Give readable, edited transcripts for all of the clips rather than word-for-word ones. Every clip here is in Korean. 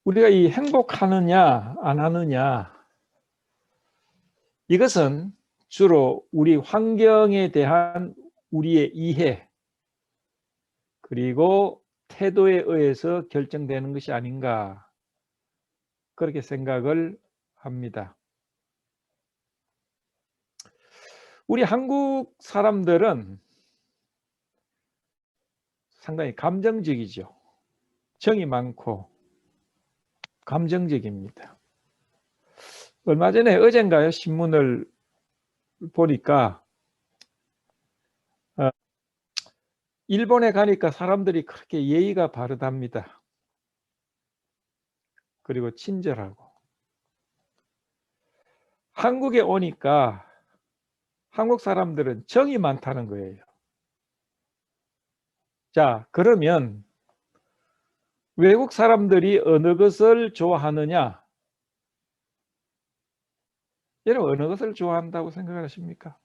우리가 이 행복하느냐 안 하느냐, 이것은 주로 우리 환경에 대한 우리의 이해 그리고 태도에 의해서 결정되는 것이 아닌가, 그렇게 생각을 합니다. 우리 한국 사람들은 상당히 감정적이죠. 정이 많고 감정적입니다. 얼마 전에 어젠가요 신문을 보니까 일본에 가니까 사람들이 그렇게 예의가 바르답니다. 그리고 친절하고. 한국에 오니까 한국 사람들은 정이 많다는 거예요. 자, 그러면 외국 사람들이 어느 것을 좋아하느냐? 여러분, 어느 것을 좋아한다고 생각하십니까?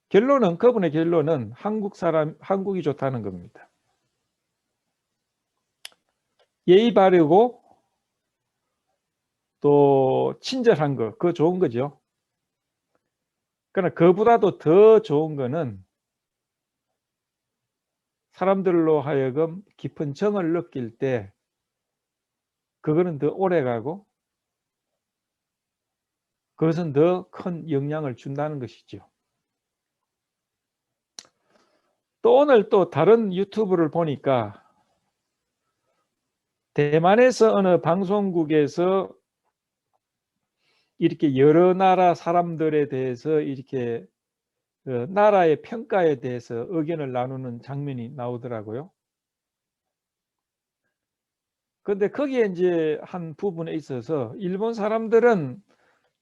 그분의 결론은 한국이 좋다는 겁니다. 예의 바르고 또 친절한 거, 그거 좋은 거죠. 그러나 그보다도 더 좋은 거는 사람들로 하여금 깊은 정을 느낄 때 그거는 더 오래 가고 그것은 더 큰 영향을 준다는 것이죠. 또 오늘 또 다른 유튜브를 보니까 대만에서 어느 방송국에서 이렇게 여러 나라 사람들에 대해서 이렇게 나라의 평가에 대해서 의견을 나누는 장면이 나오더라고요. 그런데 거기에 이제 한 부분에 있어서 일본 사람들은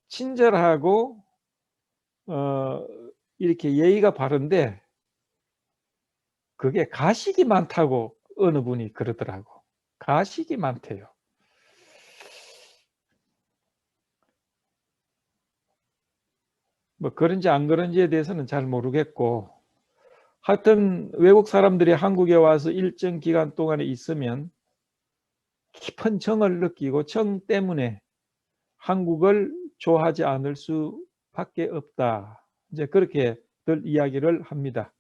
친절하고 이렇게 예의가 바른데 그게 가식이 많다고 어느 분이 그러더라고. 가식이 많대요. 뭐 그런지 안 그런지에 대해서는 잘 모르겠고, 하여튼 외국 사람들이 한국에 와서 일정 기간 동안에 있으면 깊은 정을 느끼고 정 때문에 한국을 좋아하지 않을 수밖에 없다. 이제 그렇게들 이야기를 합니다.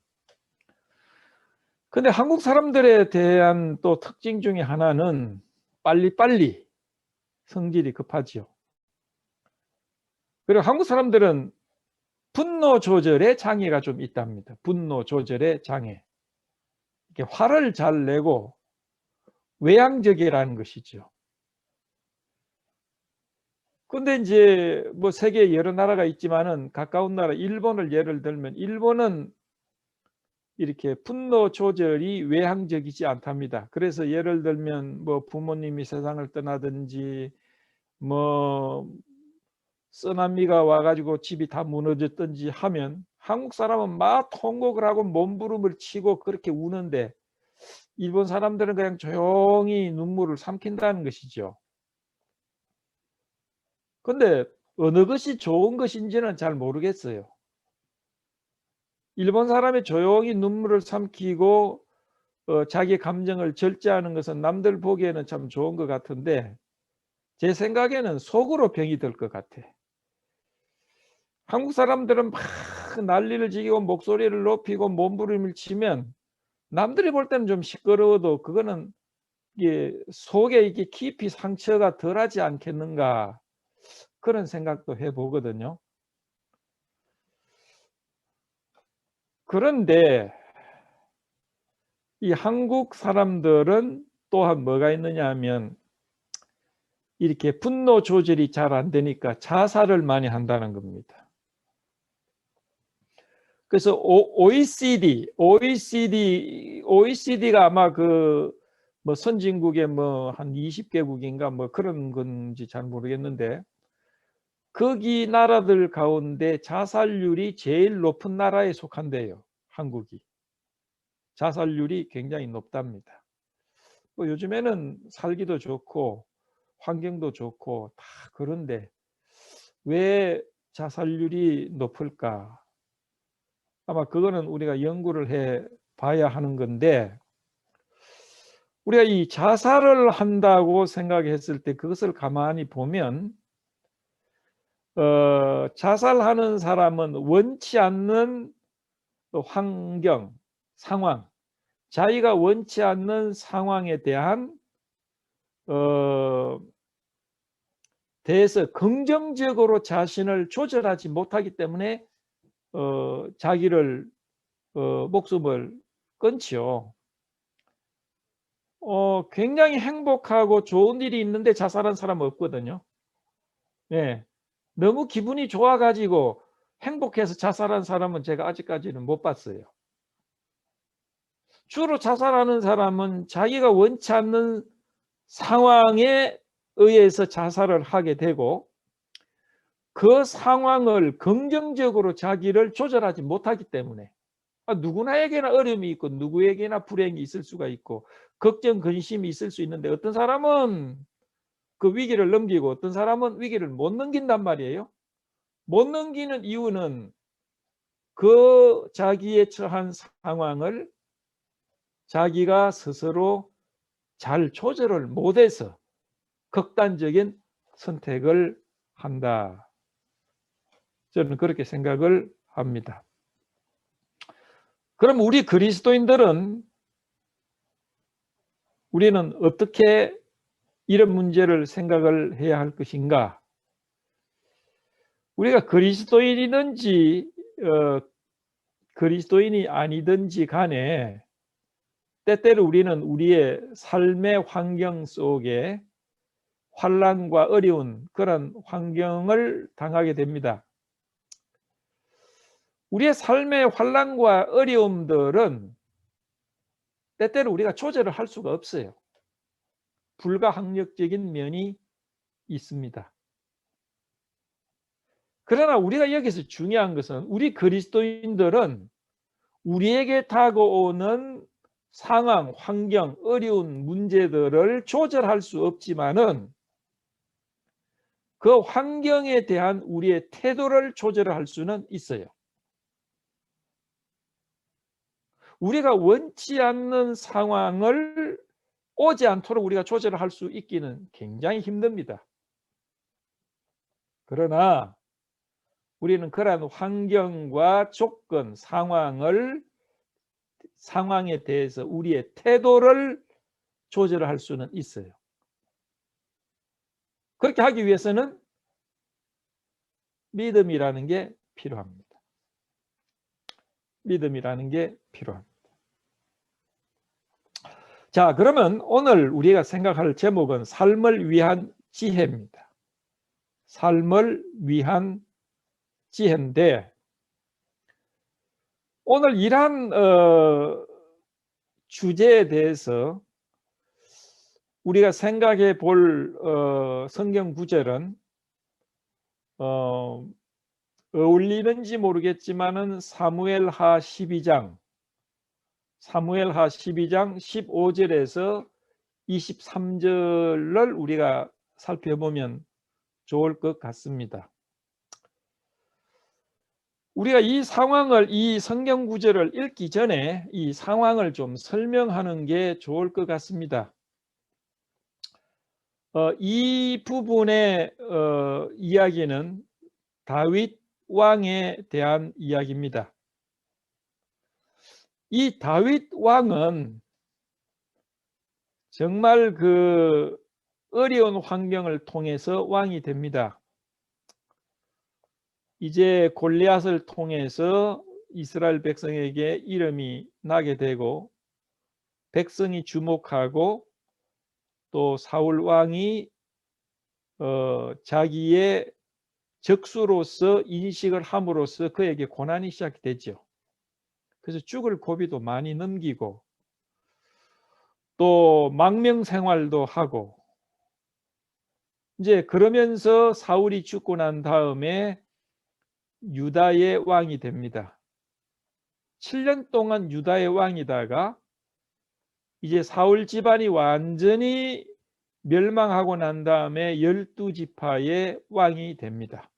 근데 한국 사람들에 대한 또 특징 중에 하나는 빨리빨리 성질이 급하지요. 그리고 한국 사람들은 분노 조절에 장애가 좀 있답니다. 분노 조절의 장애. 이렇게 화를 잘 내고 외향적이라는 것이죠. 근데 이제 뭐 세계 여러 나라가 있지만은 가까운 나라 일본을 예를 들면 일본은 이렇게 분노 조절이 외향적이지 않답니다. 그래서 예를 들면 뭐 부모님이 세상을 떠나든지 뭐 쓰나미가 와가지고 집이 다 무너졌든지 하면 한국 사람은 막 통곡을 하고 몸부림을 치고 그렇게 우는데 일본 사람들은 그냥 조용히 눈물을 삼킨다는 것이죠. 근데 어느 것이 좋은 것인지는 잘 모르겠어요. 일본 사람이 조용히 눈물을 삼키고 자기 감정을 절제하는 것은 남들 보기에는 참 좋은 것 같은데 제 생각에는 속으로 병이 들 것 같아. 한국 사람들은 막 난리를 지기고 목소리를 높이고 몸부림을 치면 남들이 볼 때는 좀 시끄러워도 그거는 이게 속에 이게 깊이 상처가 덜하지 않겠는가, 그런 생각도 해보거든요. 그런데 이 한국 사람들은 또한 뭐가 있느냐 하면 이렇게 분노 조절이 잘 안 되니까 자살을 많이 한다는 겁니다. 그래서 OECD가 아마 그 뭐 선진국의 뭐 한 20개국인가 뭐 그런 건지 잘 모르겠는데 거기 나라들 가운데 자살률이 제일 높은 나라에 속한대요. 한국이. 자살률이 굉장히 높답니다. 뭐 요즘에는 살기도 좋고 환경도 좋고 다 그런데 왜 자살률이 높을까? 아마 그거는 우리가 연구를 해 봐야 하는 건데, 우리가 이 자살을 한다고 생각했을 때 그것을 가만히 보면 자살하는 사람은 원치 않는 환경, 상황, 자기가 원치 않는 상황에 대한 대해서 긍정적으로 자신을 조절하지 못하기 때문에 자기를 목숨을 끊지요. 굉장히 행복하고 좋은 일이 있는데 자살한 사람은 없거든요. 네. 너무 기분이 좋아가지고 행복해서 자살한 사람은 제가 아직까지는 못 봤어요. 주로 자살하는 사람은 자기가 원치 않는 상황에 의해서 자살을 하게 되고 그 상황을 긍정적으로 자기를 조절하지 못하기 때문에 누구나에게나 어려움이 있고 누구에게나 불행이 있을 수가 있고 걱정, 근심이 있을 수 있는데 어떤 사람은 그 위기를 넘기고 어떤 사람은 위기를 못 넘긴단 말이에요. 못 넘기는 이유는 그 자기의 처한 상황을 자기가 스스로 잘 조절을 못해서 극단적인 선택을 한다. 저는 그렇게 생각을 합니다. 그럼 우리 그리스도인들은 우리는 어떻게 이런 문제를 생각을 해야 할 것인가? 우리가 그리스도인이든지 그리스도인이 아니든지 간에 때때로 우리는 우리의 삶의 환경 속에 환난과 어려운 그런 환경을 당하게 됩니다. 우리의 삶의 환난과 어려움들은 때때로 우리가 조절을 할 수가 없어요. 불가항력적인 면이 있습니다. 그러나 우리가 여기서 중요한 것은 우리 그리스도인들은 우리에게 다가오는 상황, 환경, 어려운 문제들을 조절할 수 없지만은 그 환경에 대한 우리의 태도를 조절할 수는 있어요. 우리가 원치 않는 상황을 오지 않도록 우리가 조절을 할 수 있기는 굉장히 힘듭니다. 그러나 우리는 그러한 환경과 조건, 상황에 대해서 우리의 태도를 조절할 수는 있어요. 그렇게 하기 위해서는 믿음이라는 게 필요합니다. 믿음이라는 게 필요합니다. 자, 그러면 오늘 우리가 생각할 제목은 삶을 위한 지혜입니다. 삶을 위한 지혜인데 오늘 이러한 주제에 대해서 우리가 생각해 볼 성경 구절은 어울리는지 모르겠지만은 사무엘하 12장 15절에서 23절을 우리가 살펴보면 좋을 것 같습니다. 우리가 이 상황을, 이 성경 구절을 읽기 전에 이 상황을 좀 설명하는 게 좋을 것 같습니다. 이 부분의 이야기는 다윗 왕에 대한 이야기입니다. 이 다윗 왕은 정말 그 어려운 환경을 통해서 왕이 됩니다. 이제 골리앗을 통해서 이스라엘 백성에게 이름이 나게 되고 백성이 주목하고 또 사울 왕이 자기의 적수로서 인식을 함으로써 그에게 고난이 시작되죠. 그래서 죽을 고비도 많이 넘기고 또 망명 생활도 하고 이제 그러면서 사울이 죽고 난 다음에 유다의 왕이 됩니다. 7년 동안 유다의 왕이다가 이제 사울 집안이 완전히 멸망하고 난 다음에 12지파의 왕이 됩니다.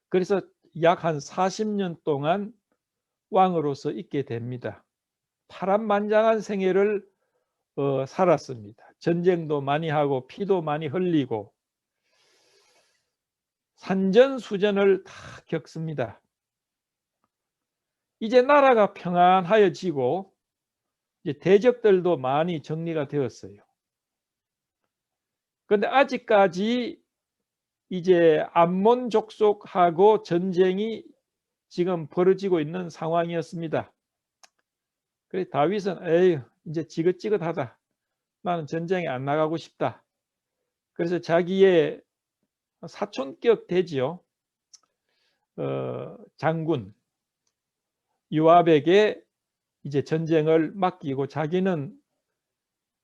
그래서 약 한 40년 동안 왕으로서 있게 됩니다. 파란만장한 생애를 살았습니다. 전쟁도 많이 하고 피도 많이 흘리고 산전수전을 다 겪습니다. 이제 나라가 평안하여지고 이제 대적들도 많이 정리가 되었어요. 그런데 아직까지 이제 암몬 족속하고 전쟁이 지금 벌어지고 있는 상황이었습니다. 그래서 다윗은 에이 이제 지긋지긋하다. 나는 전쟁에 안 나가고 싶다. 그래서 자기의 사촌격 되지요. 장군 요압에게 이제 전쟁을 맡기고 자기는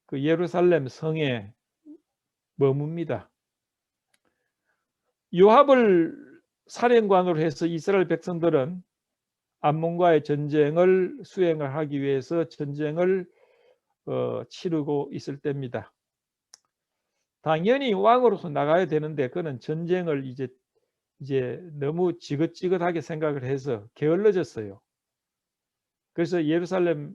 그 예루살렘 성에 머뭅니다. 요압을 사령관으로 해서 이스라엘 백성들은 암몬과의 전쟁을 수행을 하기 위해서 전쟁을 치르고 있을 때입니다. 당연히 왕으로서 나가야 되는데 그는 전쟁을 이제 너무 지긋지긋하게 생각을 해서 게을러졌어요. 그래서 예루살렘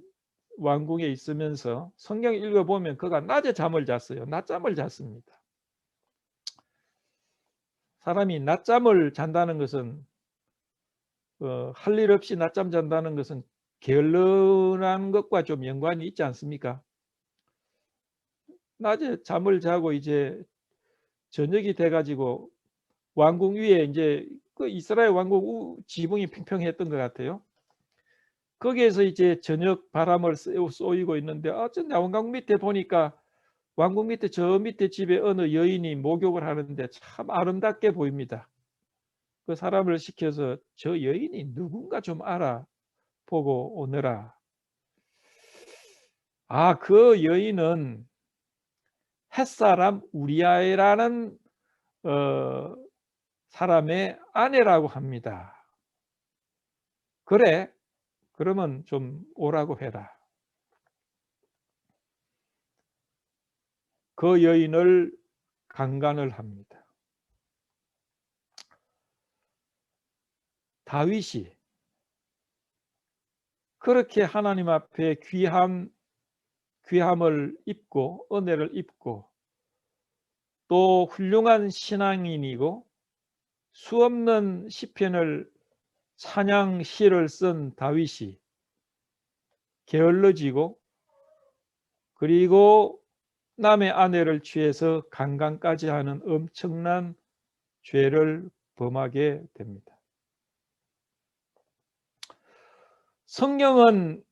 왕궁에 있으면서 성경 읽어보면 그가 낮에 잠을 잤어요. 낮잠을 잤습니다. 사람이 낮잠을 잔다는 것은 할 일 없이 낮잠 잔다는 것은 게을러한 것과 좀 연관이 있지 않습니까? 낮에 잠을 자고 이제 저녁이 돼가지고 왕궁 위에 이제 그 이스라엘 왕궁 지붕이 평평했던 것 같아요. 거기에서 이제 저녁 바람을 쏘이고 있는데 어쩐 왕궁 밑에 보니까 왕궁 밑에 저 밑에 집에 어느 여인이 목욕을 하는데 참 아름답게 보입니다. 그 사람을 시켜서 저 여인이 누군가 좀 알아보고 오너라. 그 여인은 햇사람 우리아라는 사람의 아내라고 합니다. 그래? 그러면 좀 오라고 해라. 그 여인을 강간을 합니다. 다윗이 그렇게 하나님 앞에 귀함을 입고 은혜를 입고 또 훌륭한 신앙인이고 수없는 시편을 찬양 시를 쓴 다윗이 게을러지고 그리고 남의 아내를 취해서 강간까지 하는 엄청난 죄를 범하게 됩니다. 성경은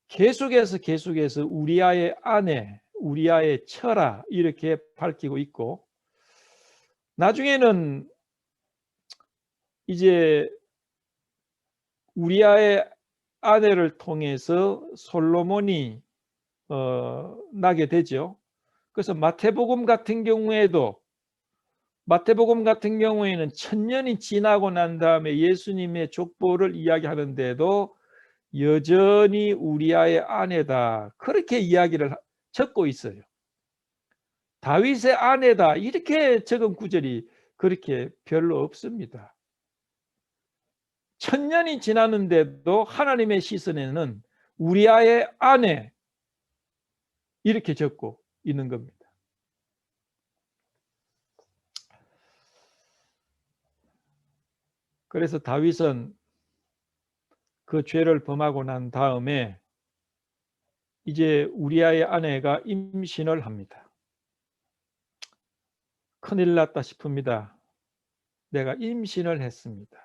계속해서 우리아의 아내, 우리아의 처라 이렇게 밝히고 있고 나중에는 이제 우리아의 아내를 통해서 솔로몬이 나게 되죠. 그래서 마태복음 같은 경우에는 1000년이 지나고 난 다음에 예수님의 족보를 이야기하는데도 여전히 우리아의 아내다 그렇게 이야기를 적고 있어요. 다윗의 아내다 이렇게 적은 구절이 그렇게 별로 없습니다. 1000년이 지났는데도 하나님의 시선에는 우리아의 아내 이렇게 적고 있는 겁니다. 그래서 다윗은 그 죄를 범하고 난 다음에 이제 우리아의 아내가 임신을 합니다. 큰일 났다 싶습니다. 내가 임신을 했습니다.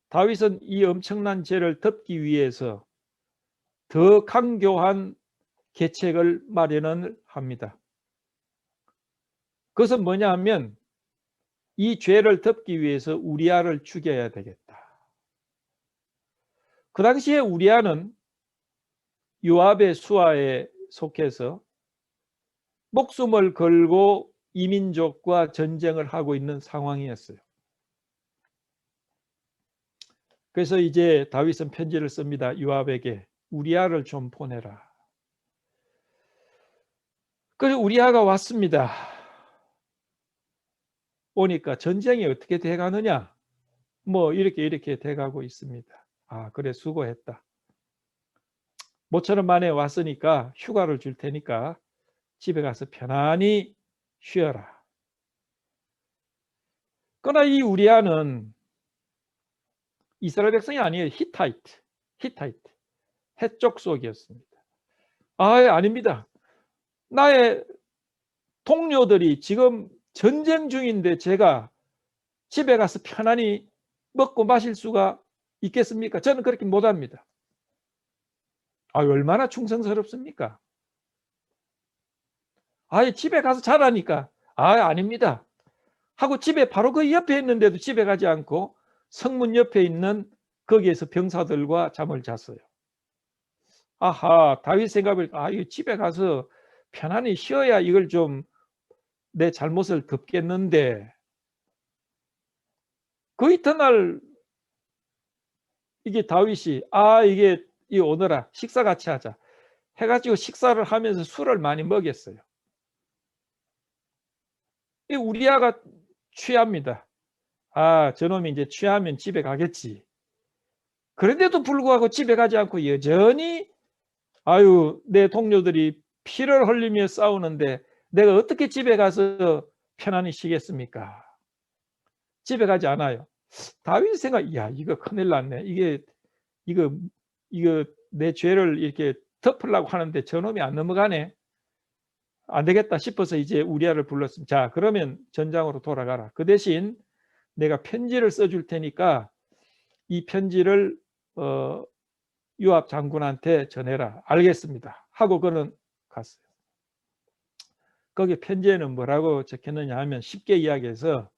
다윗은 이 엄청난 죄를 덮기 위해서 더 강교한 계책을 마련을 합니다. 그것은 뭐냐 하면 이 죄를 덮기 위해서 우리아를 죽여야 되겠다. 그 당시에 우리아는 요압의 수하에 속해서 목숨을 걸고 이민족과 전쟁을 하고 있는 상황이었어요. 그래서 이제 다윗은 편지를 씁니다. 요압에게 우리아를 좀 보내라. 그래서 우리아가 왔습니다. 오니까 전쟁이 어떻게 돼가느냐? 뭐 이렇게 돼가고 있습니다. 아, 그래, 수고했다. 모처럼 만에 왔으니까 휴가를 줄 테니까 집에 가서 편안히 쉬어라. 그러나 이 우리아는 이스라엘 백성이 아니에요. 히타이트, 해족 속이었습니다. 아닙니다. 나의 동료들이 지금 전쟁 중인데 제가 집에 가서 편안히 먹고 마실 수가 있겠습니까? 저는 그렇게 못합니다. 얼마나 충성스럽습니까? 집에 가서 자라니까. 아닙니다. 하고 집에 바로 그 옆에 있는데도 집에 가지 않고 성문 옆에 있는 거기에서 병사들과 잠을 잤어요. 다윗 생각을 이거 집에 가서 편안히 쉬어야 이걸 좀 내 잘못을 덮겠는데, 그 이튿날 이게 다윗이 이게 오너라 식사 같이 하자 해가지고 식사를 하면서 술을 많이 먹였어요. 이 우리아가 취합니다. 저놈이 이제 취하면 집에 가겠지. 그런데도 불구하고 집에 가지 않고 여전히 내 동료들이 피를 흘리며 싸우는데 내가 어떻게 집에 가서 편안히 쉬겠습니까? 집에 가지 않아요. 다윗 생각, 이거 큰일 났네. 이거 내 죄를 이렇게 덮으려고 하는데 저놈이 안 넘어가네. 안 되겠다 싶어서 이제 우리아를 불렀습니다. 자, 그러면 전장으로 돌아가라. 그 대신 내가 편지를 써줄 테니까 이 편지를 요압 장군한테 전해라. 알겠습니다. 하고 그는 갔어요. 거기 편지에는 뭐라고 적혔느냐 하면 쉽게 이야기해서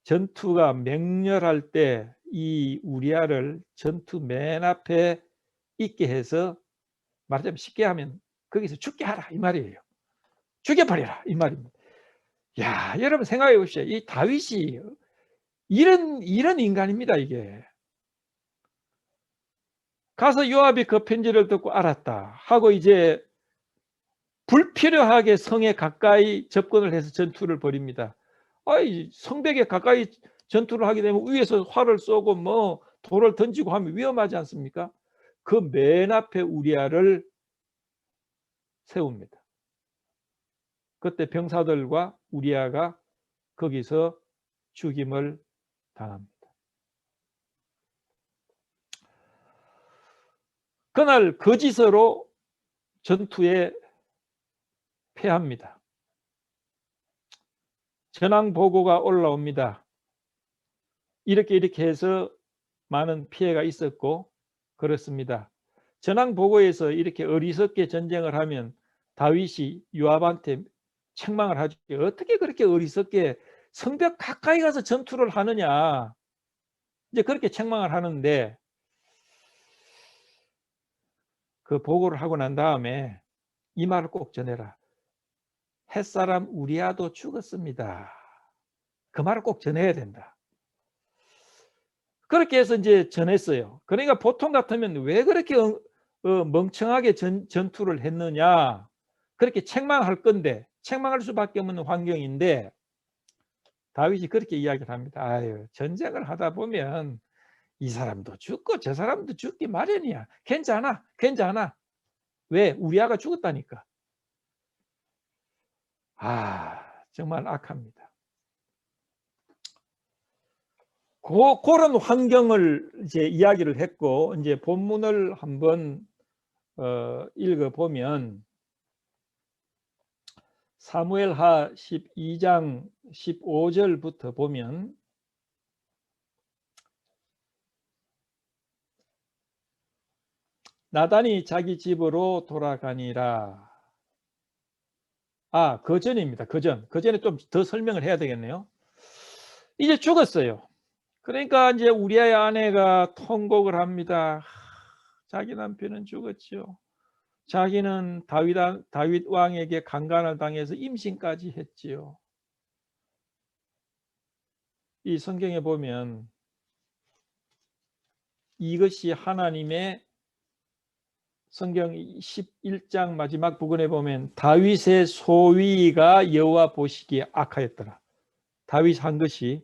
전투가 맹렬할 때 이 우리아를 전투 맨 앞에 있게 해서 말하자면 쉽게 하면 거기서 죽게 하라 이 말이에요. 죽여버려라 이 말입니다. 여러분 생각해 보십시오. 이 다윗이 이런 인간입니다. 이게 가서 요압이 그 편지를 듣고 알았다 하고 이제 불필요하게 성에 가까이 접근을 해서 전투를 벌입니다. 성벽에 가까이 전투를 하게 되면 위에서 활을 쏘고 뭐 돌을 던지고 하면 위험하지 않습니까? 그 맨 앞에 우리아를 세웁니다. 그때 병사들과 우리아가 거기서 죽임을 당합니다. 그날 거짓으로 전투에 패합니다. 전황 보고가 올라옵니다. 이렇게 해서 많은 피해가 있었고 그렇습니다. 전황 보고에서 이렇게 어리석게 전쟁을 하면 다윗이 요압한테 책망을 하죠. 어떻게 그렇게 어리석게 성벽 가까이 가서 전투를 하느냐. 이제 그렇게 책망을 하는데 그 보고를 하고 난 다음에 이 말을 꼭 전해라. 햇사람 우리아도 죽었습니다. 그 말을 꼭 전해야 된다. 그렇게 해서 이제 전했어요. 그러니까 보통 같으면 왜 그렇게 멍청하게 전투를 했느냐. 그렇게 책망할 건데 책망할 수밖에 없는 환경인데 다윗이 그렇게 이야기를 합니다. 전쟁을 하다 보면 이 사람도 죽고 저 사람도 죽기 마련이야. 괜찮아. 왜? 우리아가 죽었다니까. 정말 악합니다. 그런 환경을 이제 이야기를 했고 이제 본문을 한번 읽어보면 사무엘하 12장 15절부터 보면 나단이 자기 집으로 돌아가니라. 그 전입니다. 그 전에 좀 더 설명을 해야 되겠네요. 이제 죽었어요. 그러니까 이제 우리아의 아내가 통곡을 합니다. 자기 남편은 죽었죠. 자기는 다윗 왕에게 강간을 당해서 임신까지 했지요. 이 성경에 보면 이것이 하나님의 성경 11장 마지막 부분에 보면 다윗의 소위가 여호와 보시기에 악하였더라. 다윗 한 것이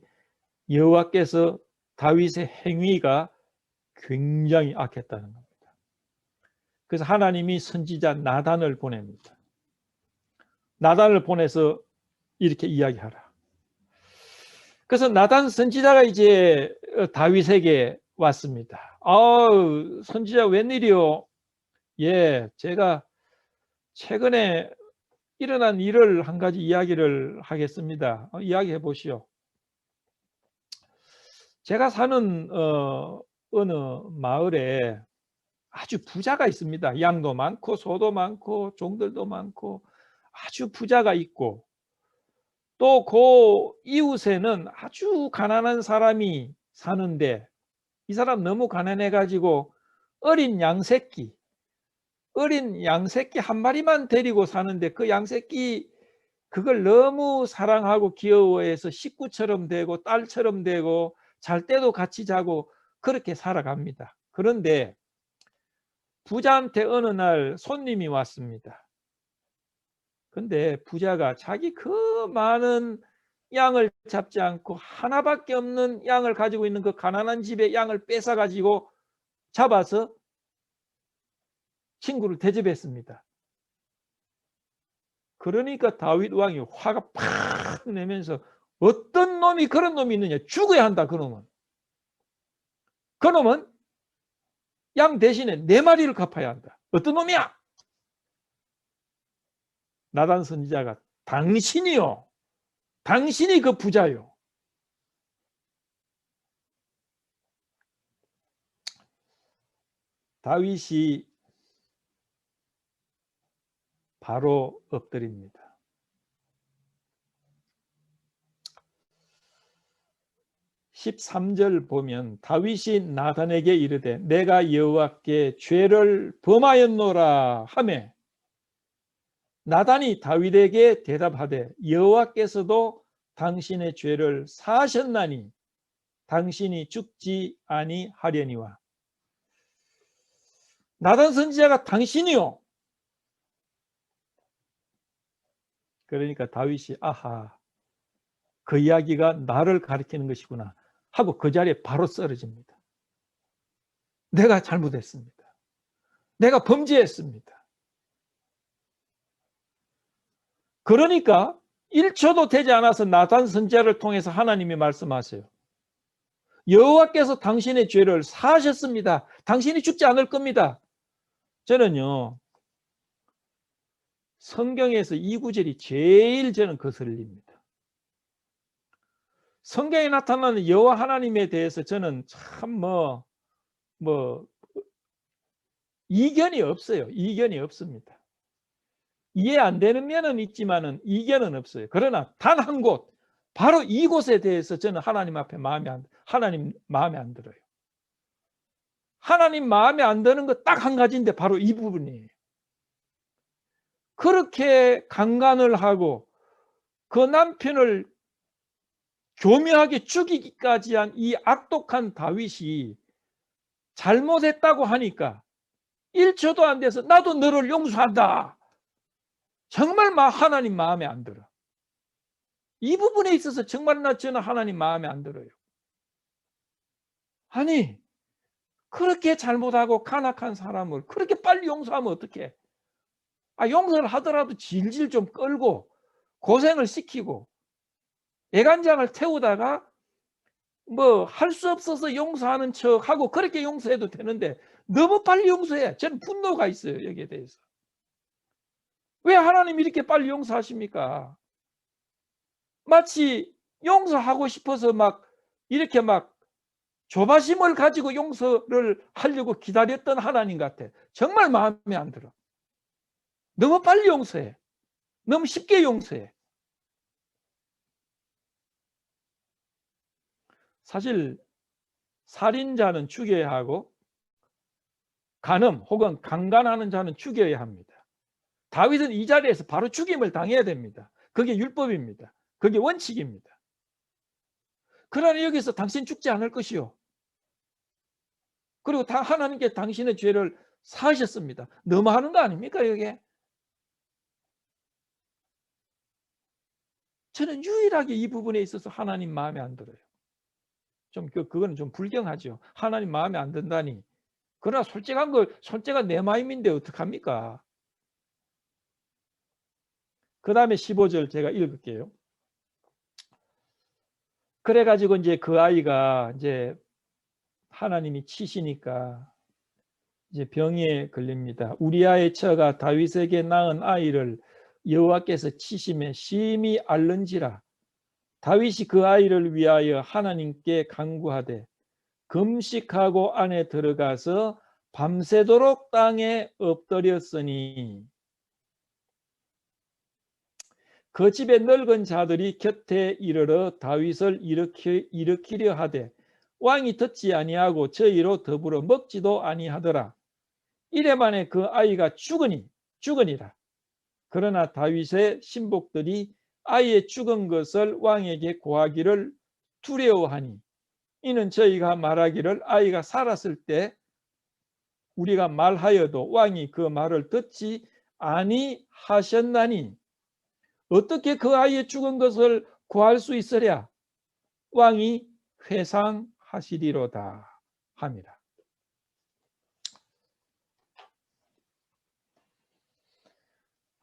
여호와께서 다윗의 행위가 굉장히 악했다는 겁니다. 그래서 하나님이 선지자 나단을 보냅니다. 나단을 보내서 이렇게 이야기하라. 그래서 나단 선지자가 이제 다윗에게 왔습니다. 선지자 웬일이요? 예, 제가 최근에 일어난 일을 한 가지 이야기를 하겠습니다. 이야기해 보시오. 제가 사는 어느 마을에 아주 부자가 있습니다. 양도 많고 소도 많고 종들도 많고 아주 부자가 있고, 또 그 이웃에는 아주 가난한 사람이 사는데 이 사람 너무 가난해 가지고 어린 양새끼 한 마리만 데리고 사는데, 그 양새끼 그걸 너무 사랑하고 귀여워해서 식구처럼 되고 딸처럼 되고 잘 때도 같이 자고 그렇게 살아갑니다. 그런데 부자한테 어느 날 손님이 왔습니다. 근데 부자가 자기 그 많은 양을 잡지 않고 하나밖에 없는 양을 가지고 있는 그 가난한 집의 양을 뺏어 가지고 잡아서 친구를 대접했습니다. 그러니까 다윗 왕이 화가 팍 내면서, 어떤 놈이 그런 놈이 있느냐, 죽어야 한다. 그놈은 양 대신에 4마리를 갚아야 한다. 어떤 놈이야? 나단 선지자가 당신이요, 당신이 그 부자요. 다윗이 바로 엎드립니다. 13절 보면 다윗이 나단에게 이르되 내가 여호와께 죄를 범하였노라 하매, 나단이 다윗에게 대답하되 여호와께서도 당신의 죄를 사하셨나니 당신이 죽지 아니하려니와. 나단 선지자가 당신이요. 그러니까 다윗이 아하, 그 이야기가 나를 가리키는 것이구나 하고 그 자리에 바로 쓰러집니다. 내가 잘못했습니다. 내가 범죄했습니다. 그러니까 1초도 되지 않아서 나단 선지자를 통해서 하나님이 말씀하세요. 여호와께서 당신의 죄를 사하셨습니다. 당신이 죽지 않을 겁니다. 저는요, 성경에서 이 구절이 제일 저는 거슬립니다. 성경에 나타나는 여호와 하나님에 대해서 저는 참 이견이 없어요. 이견이 없습니다. 이해 안 되는 면은 있지만은 이견은 없어요. 그러나 단 한 곳, 바로 이곳에 대해서 저는 하나님 앞에 하나님 마음에 안 들어요. 하나님 마음에 안 드는 거 딱 한 가지인데 바로 이 부분이에요. 그렇게 강간을 하고 그 남편을 교묘하게 죽이기까지 한 이 악독한 다윗이 잘못했다고 하니까 1초도 안 돼서 나도 너를 용서한다. 정말 하나님 마음에 안 들어. 이 부분에 있어서 정말 저는 하나님 마음에 안 들어요. 아니, 그렇게 잘못하고 간악한 사람을 그렇게 빨리 용서하면 어떡해? 용서를 하더라도 질질 좀 끌고 고생을 시키고 애간장을 태우다가 할 수 없어서 용서하는 척하고 그렇게 용서해도 되는데 너무 빨리 용서해. 저는 분노가 있어요, 여기에 대해서. 왜 하나님 이렇게 빨리 용서하십니까? 마치 용서하고 싶어서 이렇게 조바심을 가지고 용서를 하려고 기다렸던 하나님 같아. 정말 마음에 안 들어. 너무 빨리 용서해. 너무 쉽게 용서해. 사실 살인자는 죽여야 하고 간음 혹은 강간하는 자는 죽여야 합니다. 다윗은 이 자리에서 바로 죽임을 당해야 됩니다. 그게 율법입니다. 그게 원칙입니다. 그러나 여기서 당신 죽지 않을 것이요. 그리고 하나님께 당신의 죄를 사하셨습니다. 너무하는 거 아닙니까, 이게? 저는 유일하게 이 부분에 있어서 하나님 마음에 안 들어요. 좀 그거는 좀 불경하죠. 하나님 마음에 안 든다니. 그러나 솔직한 내 마음인데 어떡합니까? 그 다음에 15절 제가 읽을게요. 그래가지고 이제 그 아이가 이제 하나님이 치시니까 이제 병에 걸립니다. 우리아의 처가 다윗에게 낳은 아이를 여호와께서 치심에 심히 앓는지라. 다윗이 그 아이를 위하여 하나님께 간구하되 금식하고 안에 들어가서 밤새도록 땅에 엎드렸으니 그 집의 늙은 자들이 곁에 이르러 다윗을 일으키려 하되 왕이 듣지 아니하고 저희로 더불어 먹지도 아니하더라. 이래만에 그 아이가 죽으니라. 그러나 다윗의 신복들이 아이의 죽은 것을 왕에게 고하기를 두려워하니 이는 저희가 말하기를 아이가 살았을 때 우리가 말하여도 왕이 그 말을 듣지 아니하셨나니 어떻게 그 아이의 죽은 것을 구할 수 있으랴? 왕이 회상하시리로다 합니다.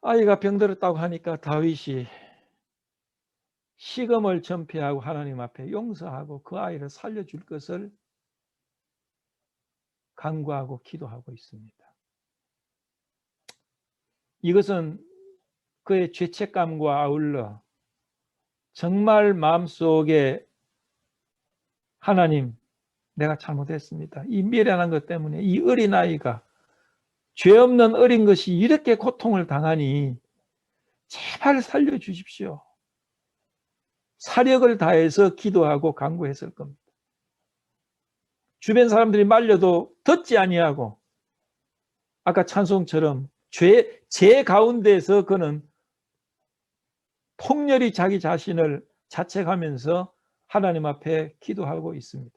아이가 병들었다고 하니까 다윗이 식음을 전폐하고 하나님 앞에 용서하고 그 아이를 살려줄 것을 간구하고 기도하고 있습니다. 이것은 그의 죄책감과 아울러 정말 마음속에 하나님, 내가 잘못했습니다. 이 미련한 것 때문에 이 어린아이가 죄 없는 어린 것이 이렇게 고통을 당하니 제발 살려주십시오. 사력을 다해서 기도하고 간구했을 겁니다. 주변 사람들이 말려도 듣지 아니하고 아까 찬송처럼 죄 가운데서 그는 통렬히 자기 자신을 자책하면서 하나님 앞에 기도하고 있습니다.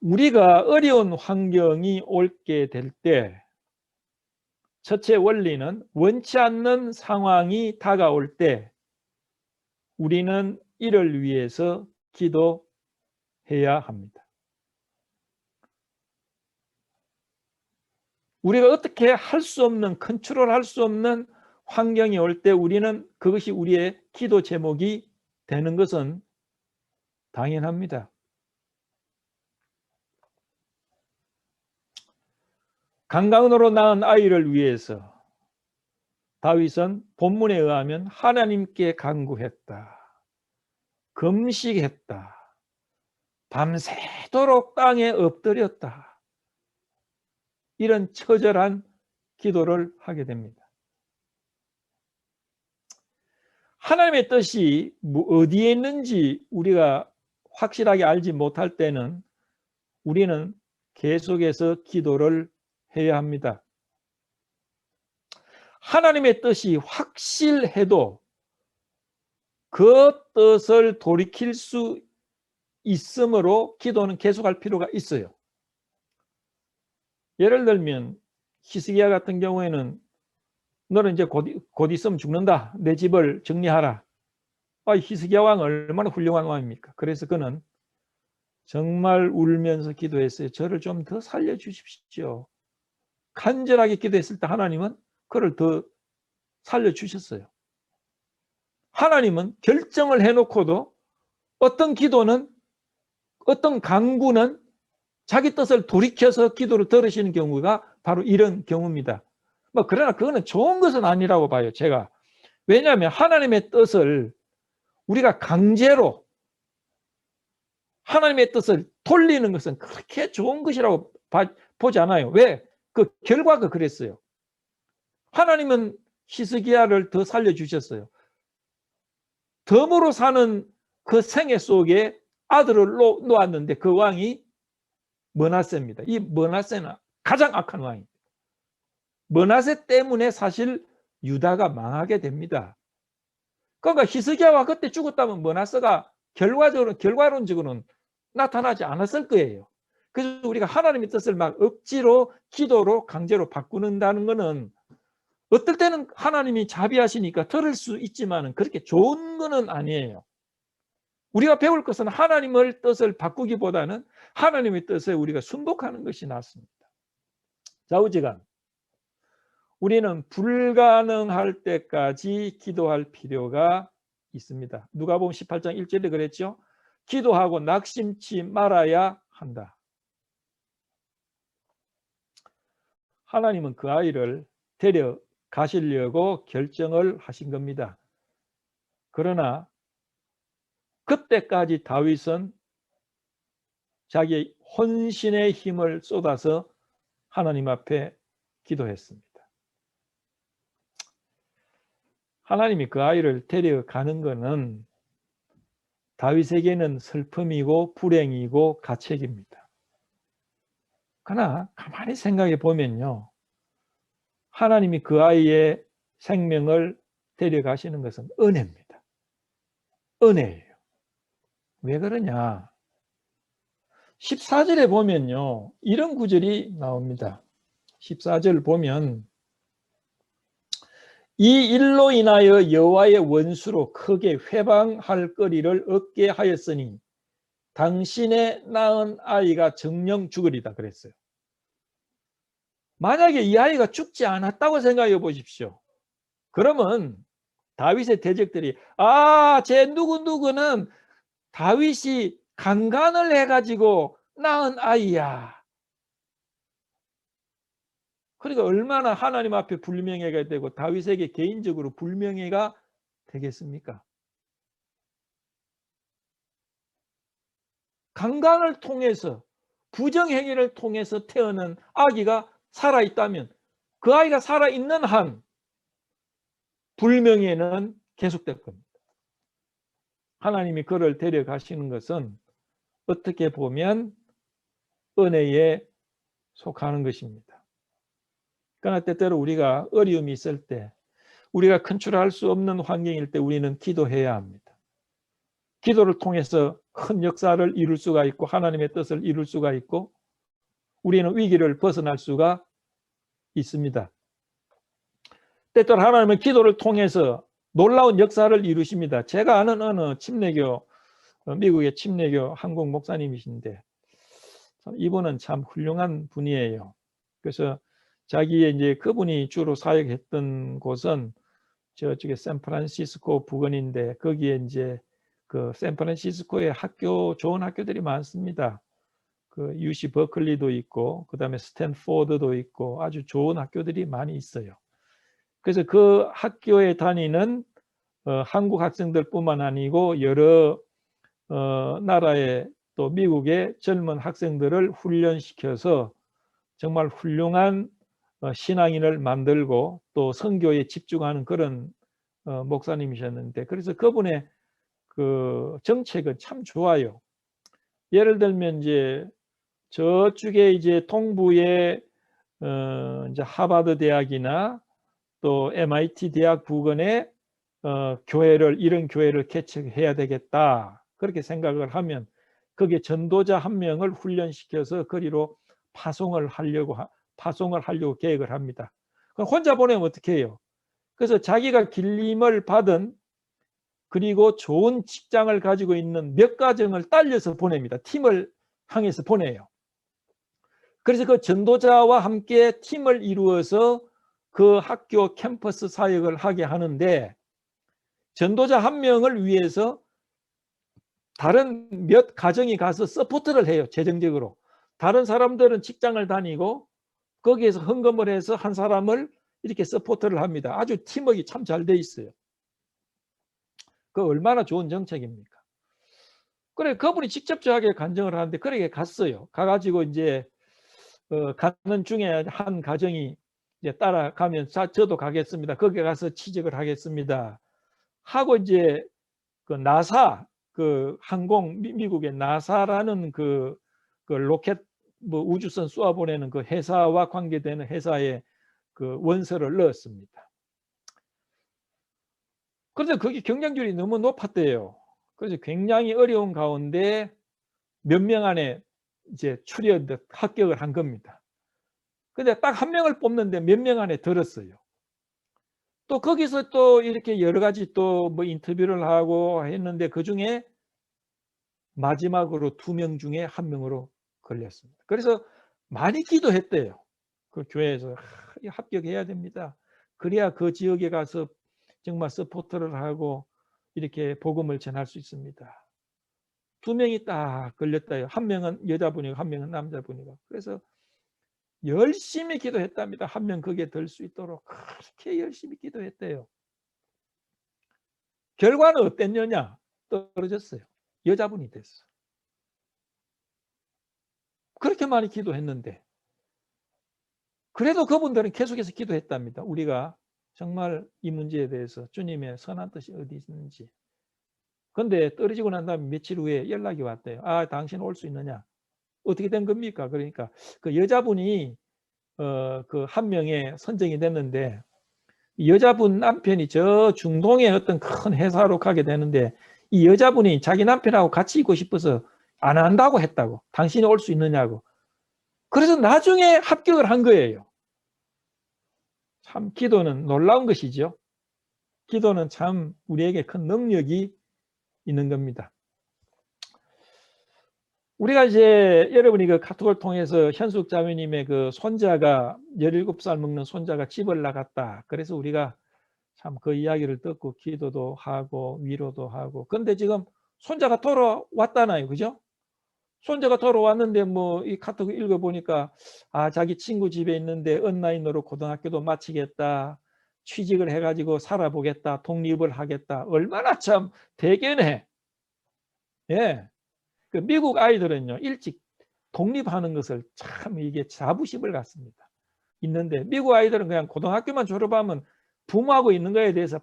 우리가 어려운 환경이 올게 될 때 첫째 원리는 원치 않는 상황이 다가올 때 우리는 이를 위해서 기도해야 합니다. 우리가 어떻게 할 수 없는, 컨트롤할 수 없는 환경이 올 때 우리는 그것이 우리의 기도 제목이 되는 것은 당연합니다. 강간으로 낳은 아이를 위해서 다윗은 본문에 의하면 하나님께 간구했다. 금식했다. 밤새도록 땅에 엎드렸다. 이런 처절한 기도를 하게 됩니다. 하나님의 뜻이 어디에 있는지 우리가 확실하게 알지 못할 때는 우리는 계속해서 기도를 해야 합니다. 하나님의 뜻이 확실해도 그 뜻을 돌이킬 수 있으므로 기도는 계속할 필요가 있어요. 예를 들면 히스기야 같은 경우에는 너는 이제 곧 있으면 죽는다. 내 집을 정리하라. 히스기야 왕 얼마나 훌륭한 왕입니까? 그래서 그는 정말 울면서 기도했어요. 저를 좀 더 살려주십시오. 간절하게 기도했을 때 하나님은 그를 더 살려주셨어요. 하나님은 결정을 해놓고도 어떤 기도는, 어떤 간구는 자기 뜻을 돌이켜서 기도를 들으시는 경우가 바로 이런 경우입니다. 그러나 그거는 좋은 것은 아니라고 봐요, 제가. 왜냐하면 하나님의 뜻을 우리가 강제로 하나님의 뜻을 돌리는 것은 그렇게 좋은 것이라고 보지 않아요. 왜? 그 결과가 그랬어요. 하나님은 히스기야를 더 살려주셨어요. 덤으로 사는 그 생애 속에 아들을 놓았는데 그 왕이 므낫세입니다. 이 므낫세는 가장 악한 왕입니다. 므낫세 때문에 사실 유다가 망하게 됩니다. 그러니까 히스기야가 그때 죽었다면 므낫세가 결과론적으로는 나타나지 않았을 거예요. 그래서 우리가 하나님의 뜻을 막 억지로 기도로 강제로 바꾸는다는 것은 어떨 때는 하나님이 자비하시니까 들을 수 있지만 그렇게 좋은 거는 아니에요. 우리가 배울 것은 하나님의 뜻을 바꾸기보다는 하나님의 뜻에 우리가 순복하는 것이 낫습니다. 좌우지간 우리는 불가능할 때까지 기도할 필요가 있습니다. 누가복음 18장 1절에 그랬죠. 기도하고 낙심치 말아야 한다. 하나님은 그 아이를 데려가시려고 결정을 하신 겁니다. 그러나 그때까지 다윗은 자기의 혼신의 힘을 쏟아서 하나님 앞에 기도했습니다. 하나님이 그 아이를 데려가는 것은 다윗에게는 슬픔이고 불행이고 가책입니다. 그러나 가만히 생각해 보면요, 하나님이 그 아이의 생명을 데려가시는 것은 은혜입니다. 은혜예요. 왜 그러냐? 14절에 보면요, 이런 구절이 나옵니다. 14절 보면 이 일로 인하여 여호와의 원수로 크게 회방할 거리를 얻게 하였으니 당신의 낳은 아이가 정녕 죽으리다 그랬어요. 만약에 이 아이가 죽지 않았다고 생각해 보십시오. 그러면 다윗의 대적들이 제 누구누구는 다윗이 강간을 해가지고 낳은 아이야. 그러니까 얼마나 하나님 앞에 불명예가 되고 다윗에게 개인적으로 불명예가 되겠습니까? 강간을 통해서 부정행위를 통해서 태어난 아기가 살아있다면 그 아이가 살아있는 한 불명예는 계속될 겁니다. 하나님이 그를 데려가시는 것은 어떻게 보면 은혜에 속하는 것입니다. 그러나 때때로 우리가 어려움이 있을 때, 우리가 컨트롤할 수 없는 환경일 때 우리는 기도해야 합니다. 기도를 통해서 큰 역사를 이룰 수가 있고 하나님의 뜻을 이룰 수가 있고 우리는 위기를 벗어날 수가 있습니다. 때때로 하나님은 기도를 통해서 놀라운 역사를 이루십니다. 제가 아는 어느 침례교, 미국의 침례교 한국 목사님이신데 이분은 참 훌륭한 분이에요. 그래서 자기의 이제 그분이 주로 사역했던 곳은 저쪽에 샌프란시스코 부근인데 거기에 이제 그 샌프란시스코에 학교 좋은 학교들이 많습니다. 그 UC 버클리도 있고 그다음에 스탠포드도 있고 아주 좋은 학교들이 많이 있어요. 그래서 그 학교에 다니는 한국 학생들뿐만 아니고 여러 나라의 또 미국의 젊은 학생들을 훈련시켜서 정말 훌륭한 신앙인을 만들고 또 선교에 집중하는 그런 목사님이셨는데 그래서 그분의 그 정책은 참 좋아요. 예를 들면 이제 저쪽에 이제 동부의 이제 하버드 대학이나 또 MIT 대학 부근에 이런 교회를 개척해야 되겠다 그렇게 생각을 하면 거기에 전도자 한 명을 훈련시켜서 거리로 파송을 하려고 계획을 합니다. 그럼 혼자 보내면 어떻게 해요? 그래서 자기가 길림을 받은 그리고 좋은 직장을 가지고 있는 몇 가정을 딸려서 보냅니다. 팀을 향해서 보내요. 그래서 그 전도자와 함께 팀을 이루어서 그 학교 캠퍼스 사역을 하게 하는데 전도자 한 명을 위해서 다른 몇 가정이 가서 서포트를 해요. 재정적으로. 다른 사람들은 직장을 다니고 거기에서 헌금을 해서 한 사람을 이렇게 서포트를 합니다. 아주 팀워크가 참 잘 돼 있어요. 그 얼마나 좋은 정책입니까? 그래 그분이 직접적하게 간증을 하는데 그렇게 갔어요. 가가지고 이제 가는 중에 한 가정이 이제 따라가면 저도 가겠습니다. 거기 가서 취직을 하겠습니다. 하고 이제 그 나사 그 항공 미국의 나사라는 그 로켓 뭐 우주선 쏘아보내는 그 회사와 관계되는 회사에 그 원서를 넣었습니다. 그런데 거기 경쟁률이 너무 높았대요. 그래서 굉장히 어려운 가운데 몇 명 안에 이제 합격을 한 겁니다. 근데 딱 한 명을 뽑는데 몇 명 안에 들었어요. 또 거기서 또 이렇게 여러 가지 또 뭐 인터뷰를 하고 했는데 그 중에 마지막으로 2명 중에 1명으로 걸렸습니다. 그래서 많이 기도했대요. 그 교회에서 합격해야 됩니다. 그래야 그 지역에 가서 정말 서포트를 하고 이렇게 복음을 전할 수 있습니다. 2명이 딱 걸렸다요. 1명은 여자분이고 1명은 남자분이고. 그래서 열심히 기도했답니다. 1명 거기에 들 수 있도록 그렇게 열심히 기도했대요. 결과는 어땠느냐? 떨어졌어요. 여자분이 됐어. 그렇게 많이 기도했는데 그래도 그분들은 계속해서 기도했답니다. 우리가 정말 이 문제에 대해서 주님의 선한 뜻이 어디 있는지. 근데 떨어지고 난 다음에 며칠 후에 연락이 왔대요. 아, 당신 올 수 있느냐? 어떻게 된 겁니까? 그러니까 그 여자분이 그 1명에 선정이 됐는데 여자분 남편이 저 중동의 어떤 큰 회사로 가게 되는데 이 여자분이 자기 남편하고 같이 있고 싶어서 안 한다고 했다고. 당신이 올 수 있느냐고. 그래서 나중에 합격을 한 거예요. 참 기도는 놀라운 것이죠. 기도는 참 우리에게 큰 능력이 있는 겁니다. 우리가 이제 여러분이 그 카톡을 통해서 현숙 자매님의 그 손자가 17살 먹는 손자가 집을 나갔다. 그래서 우리가 참 그 이야기를 듣고 기도도 하고 위로도 하고. 근데 지금 손자가 돌아왔다나요, 그죠? 손자가 돌아왔는데 뭐 이 카톡 읽어보니까 아, 자기 친구 집에 있는데 온라인으로 고등학교도 마치겠다. 취직을 해가지고 살아보겠다. 독립을 하겠다. 얼마나 참 대견해. 예. 그 미국 아이들은요, 일찍 독립하는 것을 참 이게 자부심을 갖습니다. 있는데 미국 아이들은 그냥 고등학교만 졸업하면 부모하고 있는 거에 대해서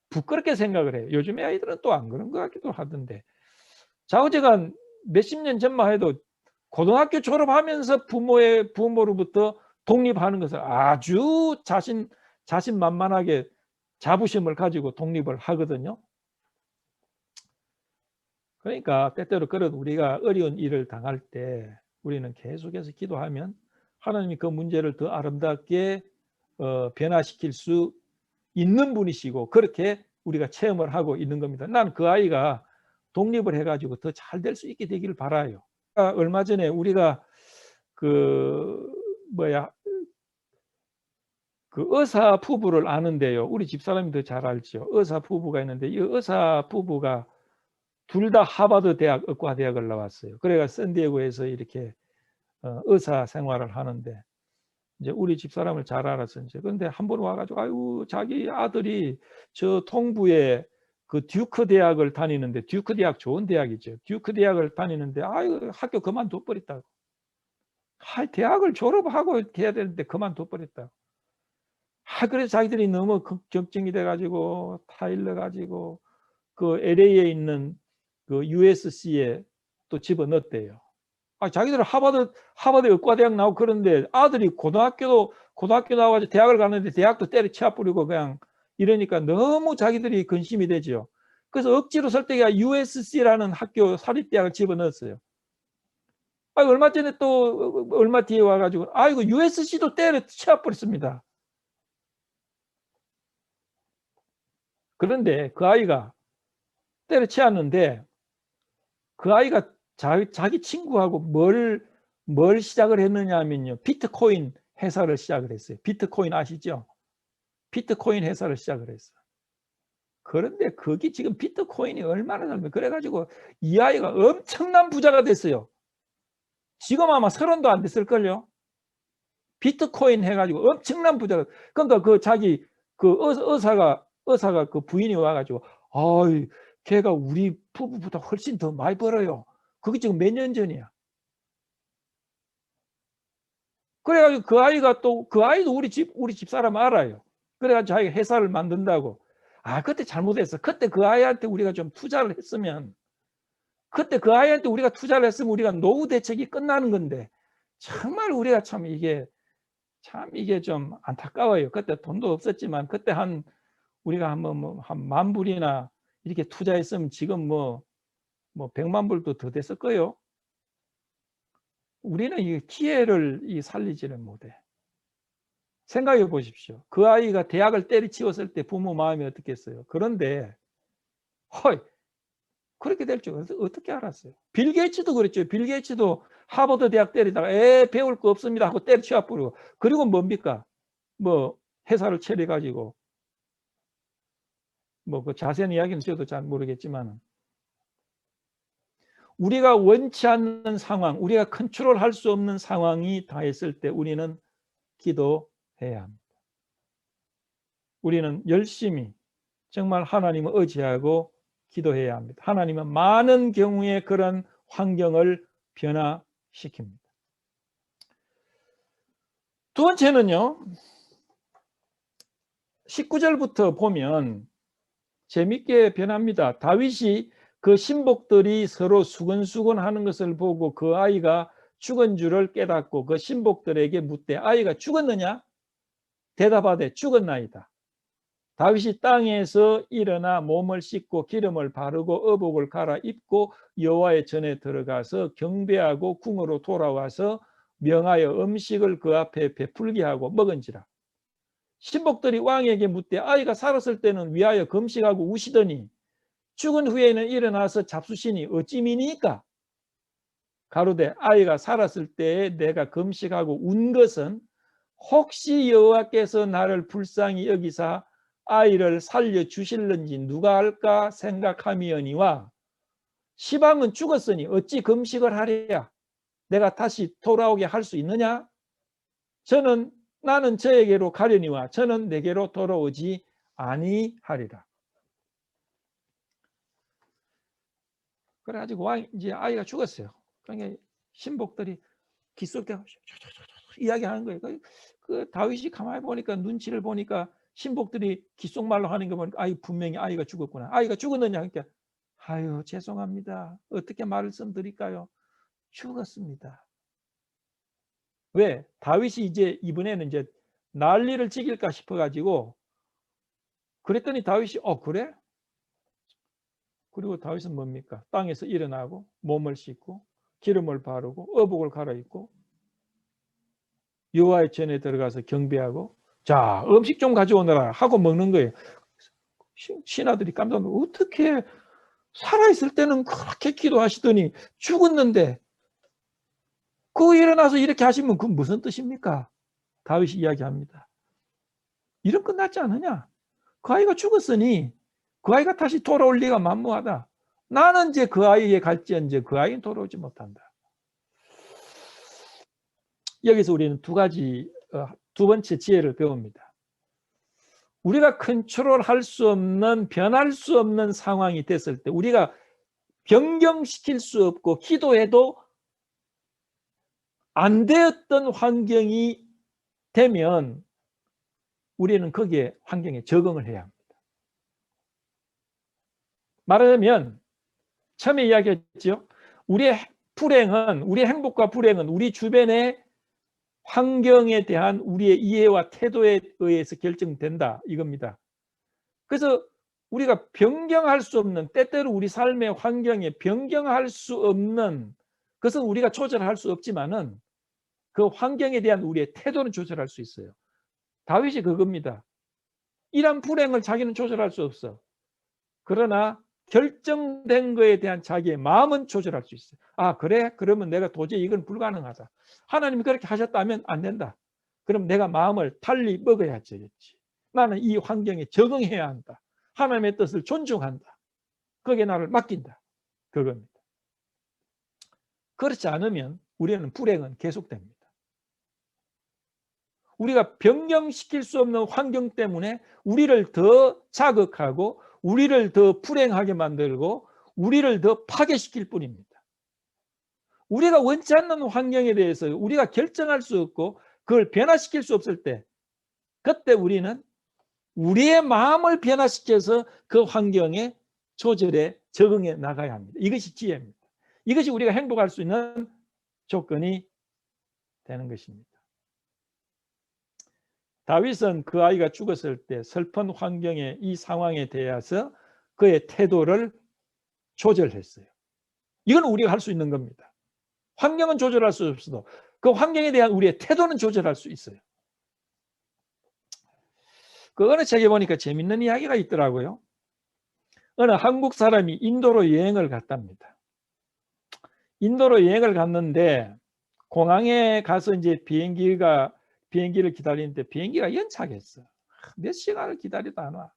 부끄럽게 생각을 해요. 요즘의 아이들은 또 안 그런 것 같기도 하던데. 좌우지간 몇십 년 전만 해도 고등학교 졸업하면서 부모로부터 독립하는 것을 아주 자신만만하게 자부심을 가지고 독립을 하거든요. 그러니까 때때로 그런 우리가 어려운 일을 당할 때 우리는 계속해서 기도하면 하나님이 그 문제를 더 아름답게 변화시킬 수 있는 분이시고 그렇게 우리가 체험을 하고 있는 겁니다. 나는 그 아이가 독립을 해가지고 더 잘 될 수 있게 되기를 바라요. 얼마 전에 우리가 그 의사 부부를 아는데요. 우리 집사람이 더 잘 알죠. 의사 부부가 있는데 이 의사 부부가 둘 다 하버드 대학 의과대학을 나왔어요. 그래가 샌디에고에서 이렇게 의사 생활을 하는데 이제 우리 집사람을 잘 알아서 이제 근데 한 번 와가지고 아유 자기 아들이 저 동부에 그 듀크 대학을 다니는데 듀크 대학 좋은 대학이죠. 듀크 대학을 다니는데 아유 학교 그만둬 버렸다고. 대학을 졸업하고 해야 되는데 그만둬 버렸다고. 그래서 자기들이 너무 걱정이 돼가지고 타일러 가지고 그 LA에 있는 그 USC에 또 집어넣었대요. 자기들은 하버드 의과대학 나오고 그런데 아들이 고등학교 나와가지고 대학을 가는데 대학도 때려치워 뿌리고 그냥 이러니까 너무 자기들이 근심이 되죠. 그래서 억지로 설득해 USC라는 학교 사립대학을 집어넣었어요. 얼마 전에 또 얼마 뒤에 와가지고 이거 USC도 때려치워 뿌렸습니다. 그런데 그 아이가 때려치웠는데 그 아이가 자기 친구하고 뭘 시작을 했느냐 하면요. 비트코인 회사를 시작을 했어요. 비트코인 아시죠? 비트코인 회사를 시작을 했어요. 그런데 거기 지금 비트코인이 얼마나 넓어요. 그래가지고 이 아이가 엄청난 부자가 됐어요. 지금 아마 30도 안 됐을걸요. 비트코인 해가지고 엄청난 부자가. 그러니까 그 자기 그 의사가 그 부인이 와가지고 걔가 우리 부부보다 훨씬 더 많이 벌어요. 그게 지금 몇 년 전이야. 그래가지고 그 아이도 우리 집사람 알아요. 그래가지고 자기가 회사를 만든다고. 그때 잘못했어. 그때 그 아이한테 우리가 좀 투자를 했으면, 우리가 노후 대책이 끝나는 건데, 정말 우리가 참 이게 좀 안타까워요. 그때 돈도 없었지만, 그때 우리가 한 10,000불이나 이렇게 투자했으면 지금 뭐 100만 불도 더 됐을 거예요. 우리는 이 기회를 살리지를 못해. 생각해 보십시오. 그 아이가 대학을 때려치웠을 때 부모 마음이 어떻겠어요? 그런데 그렇게 될 줄 어떻게 알았어요? 빌 게이츠도 그랬죠. 빌 게이츠도 하버드 대학 때리다가 배울 거 없습니다 하고 때려치워 버리고, 그리고 뭡니까? 뭐 회사를 차려가지고, 뭐 그 자세한 이야기는 저도 잘 모르겠지만, 우리가 원치 않는 상황, 우리가 컨트롤할 수 없는 상황이 닿았을 때 우리는 기도해야 합니다. 우리는 열심히 정말 하나님을 의지하고 기도해야 합니다. 하나님은 많은 경우에 그런 환경을 변화시킵니다. 두 번째는요, 19절부터 보면 재밌게 변합니다. 다윗이 그 신복들이 서로 수근수근 하는 것을 보고 그 아이가 죽은 줄을 깨닫고 그 신복들에게 묻되 아이가 죽었느냐? 대답하되 죽었나이다. 다윗이 땅에서 일어나 몸을 씻고 기름을 바르고 의복을 갈아입고 여호와의 전에 들어가서 경배하고 궁으로 돌아와서 명하여 음식을 그 앞에 베풀게 하고 먹은지라. 신복들이 왕에게 묻되 아이가 살았을 때는 위하여 금식하고 우시더니 죽은 후에는 일어나서 잡수시니 어찌 미니까? 가로되 아이가 살았을 때에 내가 금식하고 운 것은 혹시 여호와께서 나를 불쌍히 여기사 아이를 살려주실는지 누가 알까 생각함이니와 시방은 죽었으니 어찌 금식을 하랴? 내가 다시 돌아오게 할 수 있느냐? 나는 저에게로 가려니와 저는 내게로 돌아오지 아니하리라. 그래가지고 이제 아이가 죽었어요. 그러니까 신복들이 기속대 이야기하는 거예요. 그 다윗이 가만히 보니까 눈치를 보니까 신복들이 귓속말로 하는 거 보니까 분명히 아이가 죽었구나. 아이가 죽었느냐? 그러니까 아유 죄송합니다. 어떻게 말씀드릴까요? 죽었습니다. 왜? 다윗이 이제 이번에는 이제 난리를 찍을까 싶어가지고 그랬더니 다윗이 그래? 그리고 다윗은 뭡니까? 땅에서 일어나고 몸을 씻고 기름을 바르고 의복을 갈아입고 여호와의 전에 들어가서 경배하고 자 음식 좀 가져오너라 하고 먹는 거예요. 신하들이 깜짝 놀라고 어떻게 살아있을 때는 그렇게 기도하시더니 죽었는데 그 일어나서 이렇게 하시면 그 무슨 뜻입니까? 다윗이 이야기합니다. 이런 끝났지 않느냐? 그 아이가 죽었으니 그 아이가 다시 돌아올 리가 만무하다. 나는 이제 그 아이에 갈지언정 그 아이는 돌아오지 못한다. 여기서 우리는 두 번째 지혜를 배웁니다. 우리가 컨트롤할 수 없는 변할 수 없는 상황이 됐을 때 우리가 변경시킬 수 없고 기도해도 안 되었던 환경이 되면 우리는 거기에 환경에 적응을 해야 합니다. 말하자면 처음에 이야기했죠. 우리의 행복과 불행은 우리 주변의 환경에 대한 우리의 이해와 태도에 의해서 결정된다 이겁니다. 그래서 우리가 변경할 수 없는 때때로 우리 삶의 환경에 변경할 수 없는 그것은 우리가 조절할 수 없지만은 그 환경에 대한 우리의 태도는 조절할 수 있어요. 다윗이 그겁니다. 이런 불행을 자기는 조절할 수 없어. 그러나 결정된 거에 대한 자기의 마음은 조절할 수 있어요. 그래? 그러면 내가 도저히 이건 불가능하다. 하나님이 그렇게 하셨다면 안 된다. 그럼 내가 마음을 달리 먹어야지. 나는 이 환경에 적응해야 한다. 하나님의 뜻을 존중한다. 거기에 나를 맡긴다. 그겁니다. 그렇지 않으면 우리는 불행은 계속됩니다. 우리가 변경시킬 수 없는 환경 때문에 우리를 더 자극하고 우리를 더 불행하게 만들고 우리를 더 파괴시킬 뿐입니다. 우리가 원치 않는 환경에 대해서 우리가 결정할 수 없고 그걸 변화시킬 수 없을 때 그때 우리는 우리의 마음을 변화시켜서 그 환경에 조절해 적응해 나가야 합니다. 이것이 지혜입니다. 이것이 우리가 행복할 수 있는 조건이 되는 것입니다. 다윗은 그 아이가 죽었을 때 슬픈 환경에 이 상황에 대해서 그의 태도를 조절했어요. 이건 우리가 할 수 있는 겁니다. 환경은 조절할 수 없어도 그 환경에 대한 우리의 태도는 조절할 수 있어요. 그 어느 책에 보니까 재밌는 이야기가 있더라고요. 어느 한국 사람이 인도로 여행을 갔답니다. 인도로 여행을 갔는데 공항에 가서 이제 비행기를 기다리는데 비행기가 연착했어. 몇 시간을 기다리다 안 와.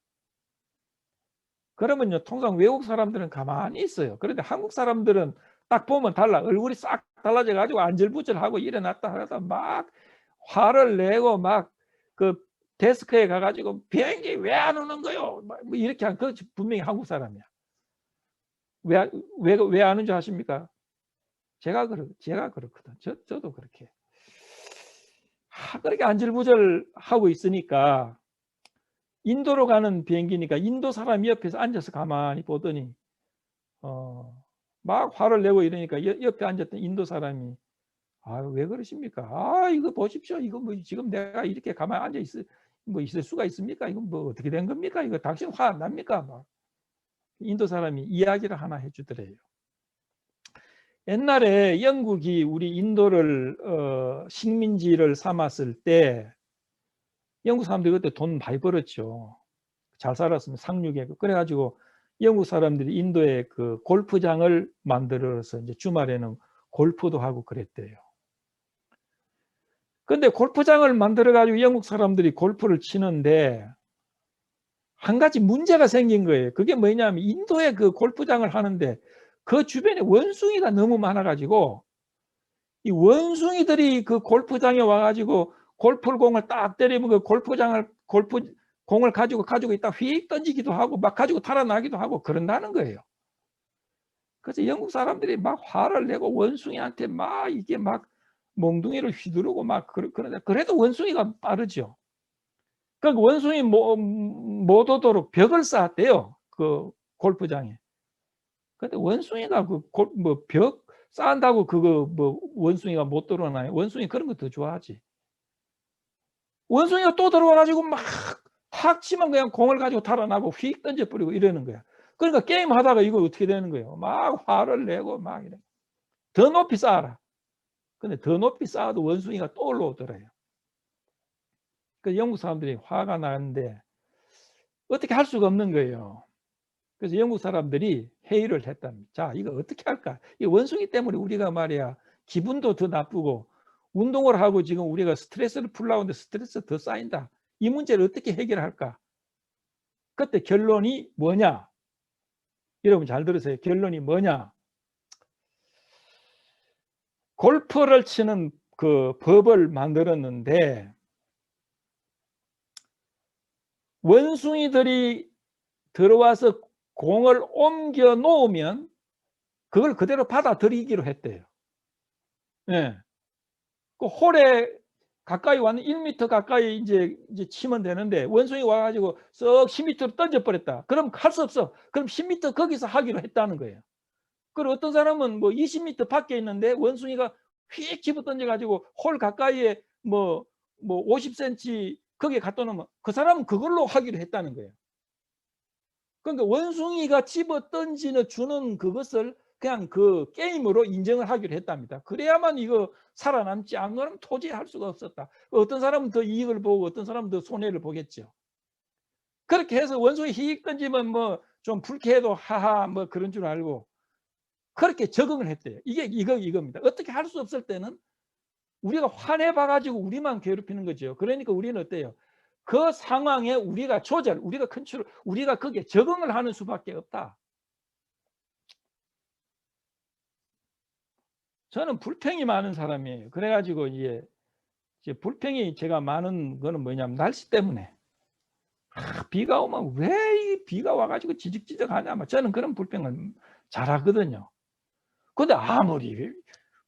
그러면요, 통상 외국 사람들은 가만히 있어요. 그런데 한국 사람들은 딱 보면 달라. 얼굴이 싹 달라져 가지고 안절부절하고 일어났다 하다 막 화를 내고 막 그 데스크에 가가지고 비행기 왜 안 오는 거요? 뭐 이렇게 한 그 분명히 한국 사람이야. 왜 안 오는 줄 아십니까? 제가 그렇거든. 저도 그렇게. 그렇게 안절부절하고 있으니까 인도로 가는 비행기니까 인도 사람이 옆에서 앉아서 가만히 보더니 막 화를 내고 이러니까 옆에 앉았던 인도 사람이 왜 그러십니까? 이거 보십시오. 이거 뭐 지금 내가 이렇게 가만히 앉아 있을 수가 있습니까? 이건 뭐 어떻게 된 겁니까? 이거 당신 화 안 납니까? 막 인도 사람이 이야기를 하나 해주더래요. 옛날에 영국이 우리 인도를 식민지를 삼았을 때 영국 사람들이 그때 돈 많이 벌었죠. 잘 살았습니다. 상륙에. 그래가지고 영국 사람들이 인도에 그 골프장을 만들어서 이제 주말에는 골프도 하고 그랬대요. 근데 골프장을 만들어가지고 영국 사람들이 골프를 치는데 한 가지 문제가 생긴 거예요. 그게 뭐냐면 인도에 그 골프장을 하는데 그 주변에 원숭이가 너무 많아가지고 이 원숭이들이 그 골프장에 와가지고 골프공을 딱 때리면 그 골프공을 가지고 있다 휙 던지기도 하고 막 가지고 달아나기도 하고 그런다는 거예요. 그래서 영국 사람들이 막 화를 내고 원숭이한테 막 이게 막 몽둥이를 휘두르고 막 그러는데 그래도 원숭이가 빠르죠. 그러니까 원숭이 못 오도록 벽을 쌓았대요. 그 골프장에. 근데 원숭이가 벽 쌓는다고 그거 뭐 원숭이가 못 들어오나요? 원숭이 그런 거 더 좋아하지. 원숭이가 또 들어와가지고 막 치면 그냥 공을 가지고 달아나고 휙 던져버리고 이러는 거야. 그러니까 게임 하다가 이거 어떻게 되는 거예요? 막 화를 내고 막 이래. 더 높이 쌓아라. 근데 더 높이 쌓아도 원숭이가 또 올라오더래요. 그 영국 사람들이 화가 나는데 어떻게 할 수가 없는 거예요. 그래서 영국 사람들이 회의를 했답니다. 자, 이거 어떻게 할까? 이 원숭이 때문에 우리가 말이야 기분도 더 나쁘고 운동을 하고 지금 우리가 스트레스를 풀려고 하는데 스트레스 더 쌓인다. 이 문제를 어떻게 해결할까? 그때 결론이 뭐냐? 여러분 잘 들으세요. 결론이 뭐냐? 골프를 치는 그 법을 만들었는데 원숭이들이 들어와서 공을 옮겨 놓으면 그걸 그대로 받아들이기로 했대요. 예. 그 홀에 가까이 왔는 1m 가까이 이제 치면 되는데 원숭이 와가지고 썩 10m로 던져버렸다. 그럼 할 수 없어. 그럼 10m 거기서 하기로 했다는 거예요. 그리고 어떤 사람은 뭐 20m 밖에 있는데 원숭이가 휙 집어 던져가지고 홀 가까이에 뭐 50cm 거기에 갖다 놓으면 그 사람은 그걸로 하기로 했다는 거예요. 그러니까 원숭이가 집어 던지는 주는 그것을 그냥 그 게임으로 인정을 하기로 했답니다. 그래야만 이거 살아남지 안 그러면 도저히 할 수가 없었다. 어떤 사람은 더 이익을 보고 어떤 사람은 더 손해를 보겠죠. 그렇게 해서 원숭이 휙 던지면 뭐 좀 불쾌해도 하하 뭐 그런 줄 알고 그렇게 적응을 했대요. 이게 이겁니다. 어떻게 할 수 없을 때는 우리가 화내봐가지고 우리만 괴롭히는 거죠. 그러니까 우리는 어때요? 그 상황에 우리가 우리가 컨트롤, 우리가 거기에 적응을 하는 수밖에 없다. 저는 불평이 많은 사람이에요. 그래가지고 이제 불평이 제가 많은 거는 뭐냐면 날씨 때문에. 비가 오면 왜 이 비가 와가지고 지적지적하냐. 저는 그런 불평을 잘하거든요. 근데 아무리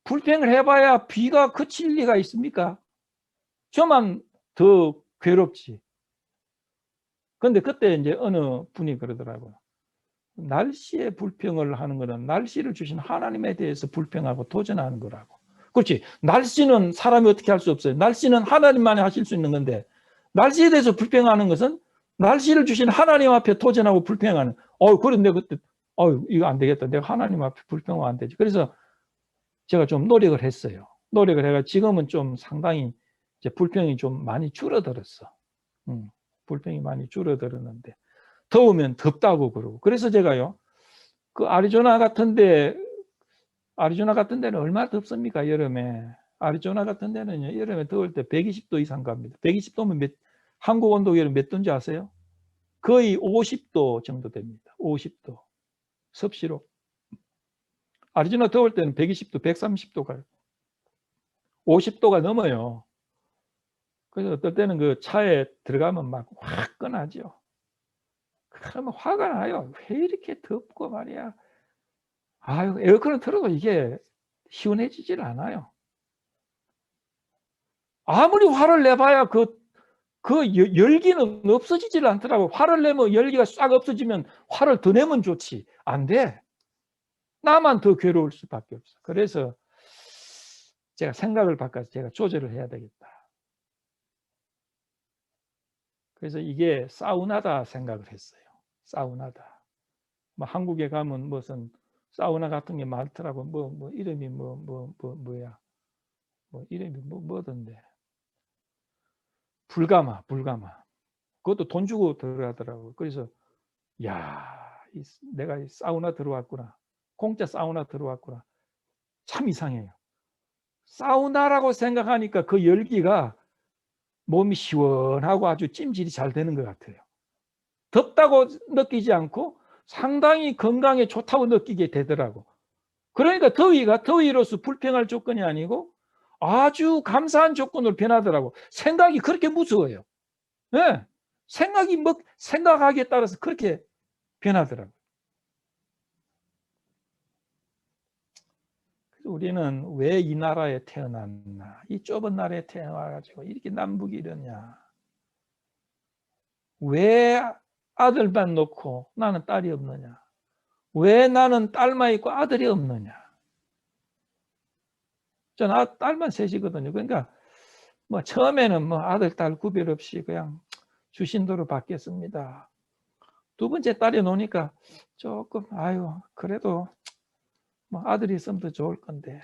불평을 해봐야 비가 그칠 리가 있습니까? 저만 더 괴롭지. 근데 그때 이제 어느 분이 그러더라고요. 날씨에 불평을 하는 거는 날씨를 주신 하나님에 대해서 불평하고 도전하는 거라고. 그렇지. 날씨는 사람이 어떻게 할 수 없어요. 날씨는 하나님만이 하실 수 있는 건데 날씨에 대해서 불평하는 것은 날씨를 주신 하나님 앞에 도전하고 불평하는. 그런데 그때 이거 안 되겠다. 내가 하나님 앞에 불평하면 안 되지. 그래서 제가 좀 노력을 했어요. 노력을 해가 지금은 좀 상당히 이제 불평이 좀 많이 줄어들었어. 불평이 많이 줄어들었는데 더우면 덥다고 그러고. 그래서 제가요, 그 아리조나 같은 데는 얼마나 덥습니까? 여름에. 아리조나 같은 데는요, 여름에 더울 때 120도 이상 갑니다. 120도면 한국 온도 여름 몇 도인지 아세요? 거의 50도 정도 됩니다. 50도. 섭씨로. 아리조나 더울 때는 120도, 130도 가요. 50도가 넘어요. 그래서 어떨 때는 그 차에 들어가면 막 화끈하죠. 그러면 화가 나요. 왜 이렇게 덥고 말이야. 아유, 에어컨을 틀어도 이게 시원해지질 않아요. 아무리 화를 내봐야 그 열기는 없어지질 않더라고. 화를 내면 열기가 싹 없어지면 화를 더 내면 좋지. 안 돼. 나만 더 괴로울 수밖에 없어. 그래서 제가 생각을 바꿔서 제가 조절을 해야 되겠다. 그래서 이게 사우나다 생각을 했어요. 사우나다. 뭐 한국에 가면 무슨 사우나 같은 게 많더라고. 뭐 이름이 뭐야. 뭐 이름이 뭐던데. 불가마. 그것도 돈 주고 들어가더라고. 그래서 야, 내가 이 사우나 들어왔구나. 공짜 사우나 들어왔구나. 참 이상해요. 사우나라고 생각하니까 그 열기가 몸이 시원하고 아주 찜질이 잘 되는 것 같아요. 덥다고 느끼지 않고 상당히 건강에 좋다고 느끼게 되더라고. 그러니까 더위가 더위로서 불평할 조건이 아니고 아주 감사한 조건으로 변하더라고. 생각이 그렇게 무서워요. 네. 생각하기에 따라서 그렇게 변하더라고. 우리는 왜 이 나라에 태어났나? 이 좁은 나라에 태어나가지고 이렇게 남북이 이러냐? 왜 아들만 놓고 나는 딸이 없느냐? 왜 나는 딸만 있고 아들이 없느냐? 저는 딸만 셋이거든요. 그러니까 뭐 처음에는 뭐 아들, 딸 구별 없이 그냥 주신도로 받겠습니다. 두 번째 딸이 노니까 조금 아유 그래도 뭐 아들이 있으면 더 좋을 건데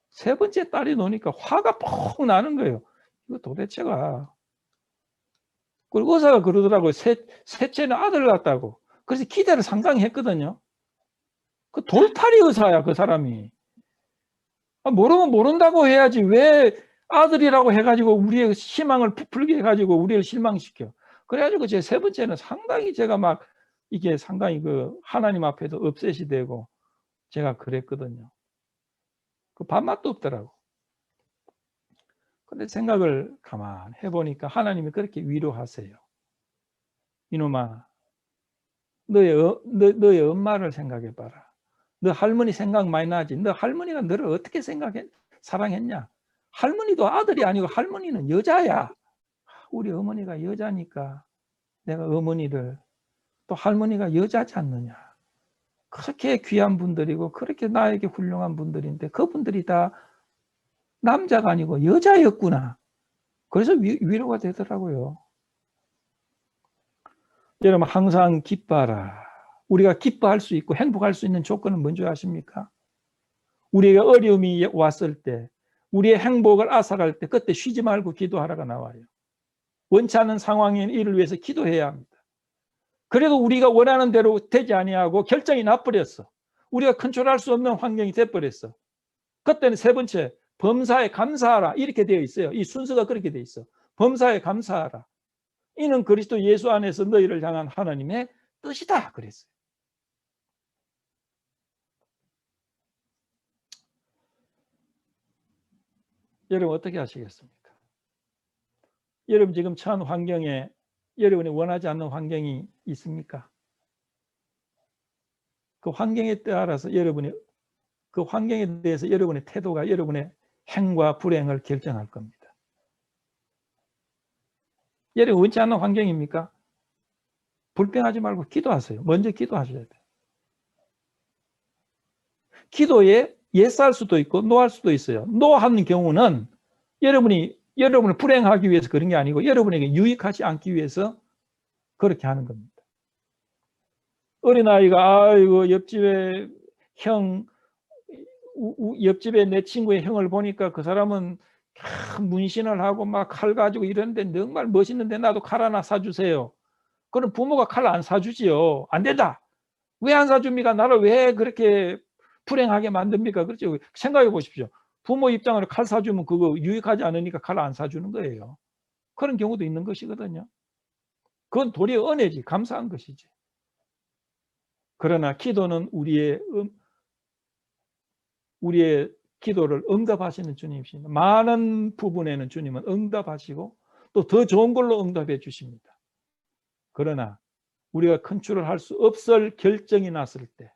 세 번째 딸이 노니까 화가 폭 나는 거예요. 이거 도대체가. 그리고 의사가 그러더라고요. 셋째는 아들 같다고. 그래서 기대를 상당히 했거든요. 그 돌팔이 의사야 그 사람이. 모르면 모른다고 해야지 왜 아들이라고 해가지고 우리의 희망을 부풀게 해가지고 우리를 실망시켜. 그래가지고 제 세 번째는 상당히 제가 막 이게 상당히 그 하나님 앞에도 업셋이 되고 제가 그랬거든요. 그 밥맛도 없더라고. 근데 생각을 가만 해보니까 하나님이 그렇게 위로하세요. 이놈아, 너의 엄마를 생각해봐라. 너 할머니 생각 많이 나지? 너 할머니가 너를 어떻게 사랑했냐? 할머니도 아들이 아니고 할머니는 여자야. 우리 어머니가 여자니까 내가 어머니를 또 할머니가 여자지 않느냐. 그렇게 귀한 분들이고 그렇게 나에게 훌륭한 분들인데 그분들이 다 남자가 아니고 여자였구나. 그래서 위로가 되더라고요. 여러분 항상 기뻐하라. 우리가 기뻐할 수 있고 행복할 수 있는 조건은 뭔지 아십니까? 우리에게 어려움이 왔을 때 우리의 행복을 앗아갈 때 그때 쉬지 말고 기도하라가 나와요. 원치 않는 상황인 이를 위해서 기도해야 합니다. 그래도 우리가 원하는 대로 되지 아니하고 결정이 나버렸어. 우리가 컨트롤할 수 없는 환경이 돼버렸어. 그때는 세 번째 범사에 감사하라 이렇게 되어 있어요. 이 순서가 그렇게 되어 있어. 범사에 감사하라. 이는 그리스도 예수 안에서 너희를 향한 하나님의 뜻이다 그랬어요. 여러분 어떻게 하시겠습니까? 여러분 지금 처한 환경에 여러분이 원하지 않는 환경이 있습니까? 그 환경에 따라서 여러분이 그 환경에 대해서 여러분의 태도가 여러분의 행과 불행을 결정할 겁니다. 여러분 원치 않는 환경입니까? 불평하지 말고 기도하세요. 먼저 기도하셔야 돼요. 기도에 예스할 수도 있고 노할 수도 있어요. 노하는 경우는 여러분을 불행하기 위해서 그런 게 아니고 여러분에게 유익하지 않기 위해서 그렇게 하는 겁니다. 어린아이가 아이고 옆집에 옆집에 내 친구의 형을 보니까 그 사람은 문신을 하고 막 칼 가지고 이러는데 정말 멋있는데 나도 칼 하나 사주세요. 그럼 부모가 칼 안 사주지요. 안 된다. 왜 안 사줍니까? 나를 왜 그렇게 불행하게 만듭니까? 그렇죠. 생각해 보십시오. 부모 입장으로 칼 사주면 그거 유익하지 않으니까 칼 안 사주는 거예요. 그런 경우도 있는 것이거든요. 그건 도리어 은혜지, 감사한 것이지. 그러나 기도는 우리의 기도를 응답하시는 주님이십니다. 많은 부분에는 주님은 응답하시고 또 더 좋은 걸로 응답해 주십니다. 그러나 우리가 컨트롤 할 수 없을 결정이 났을 때,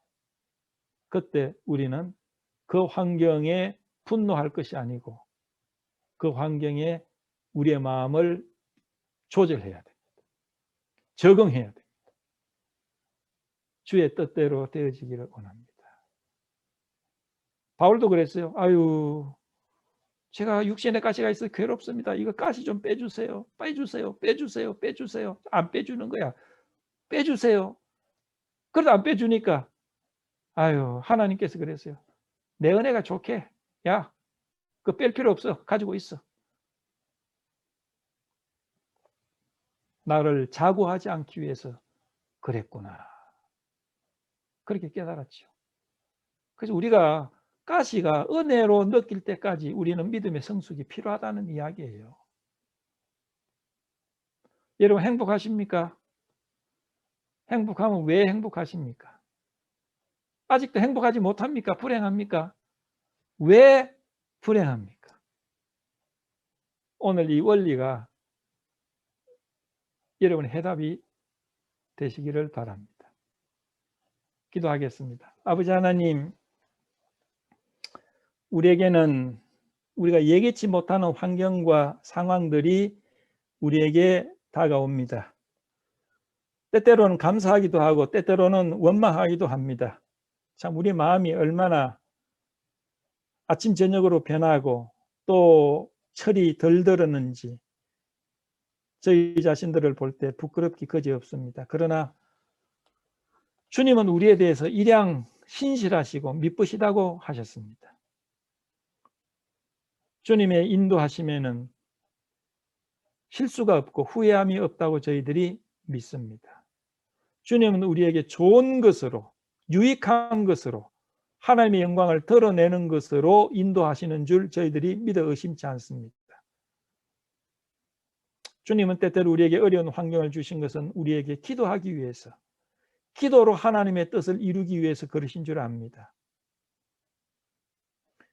그때 우리는 그 환경에 분노할 것이 아니고 그 환경에 우리의 마음을 조절해야 됩니다. 적응해야 됩니다. 주의 뜻대로 되어지기를 원합니다. 바울도 그랬어요. 아유, 제가 육신에 가시가 있어 괴롭습니다. 이거 가시 좀 빼주세요. 빼주세요. 빼주세요. 빼주세요. 안 빼주는 거야. 빼주세요. 그래도 안 빼주니까 아유, 하나님께서 그랬어요. 내 은혜가 좋게. 야, 그거 뺄 필요 없어. 가지고 있어. 나를 자고하지 않기 위해서 그랬구나. 그렇게 깨달았죠. 그래서 우리가 가시가 은혜로 느낄 때까지 우리는 믿음의 성숙이 필요하다는 이야기예요. 여러분 행복하십니까? 행복하면 왜 행복하십니까? 아직도 행복하지 못합니까? 불행합니까? 왜 불행합니까? 오늘 이 원리가 여러분의 해답이 되시기를 바랍니다. 기도하겠습니다. 아버지 하나님, 우리에게는 우리가 예기치 못하는 환경과 상황들이 우리에게 다가옵니다. 때때로는 감사하기도 하고 때때로는 원망하기도 합니다. 참 우리 마음이 얼마나 아침 저녁으로 변하고 또 철이 덜 들었는지 저희 자신들을 볼 때 부끄럽기 그지없습니다. 그러나 주님은 우리에 대해서 일양 신실하시고 미쁘시다고 하셨습니다. 주님의 인도하심에는 실수가 없고 후회함이 없다고 저희들이 믿습니다. 주님은 우리에게 좋은 것으로, 유익한 것으로, 하나님의 영광을 드러내는 것으로 인도하시는 줄 저희들이 믿어 의심치 않습니다. 주님은 때때로 우리에게 어려운 환경을 주신 것은 우리에게 기도하기 위해서, 기도로 하나님의 뜻을 이루기 위해서 그러신 줄 압니다.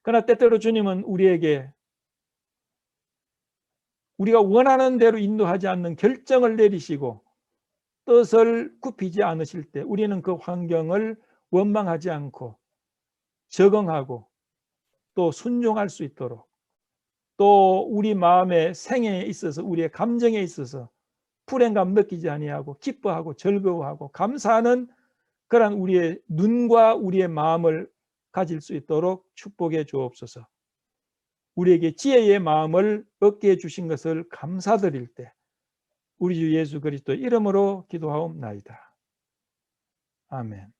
그러나 때때로 주님은 우리에게 우리가 원하는 대로 인도하지 않는 결정을 내리시고 뜻을 굽히지 않으실 때 우리는 그 환경을 원망하지 않고 적응하고 또 순종할 수 있도록, 또 우리 마음의 생애에 있어서 우리의 감정에 있어서 불행감 느끼지 아니하고 기뻐하고 즐거워하고 감사하는 그런 우리의 눈과 우리의 마음을 가질 수 있도록 축복해 주옵소서. 우리에게 지혜의 마음을 얻게 해주신 것을 감사드릴 때 우리 주 예수 그리스도 이름으로 기도하옵나이다. 아멘.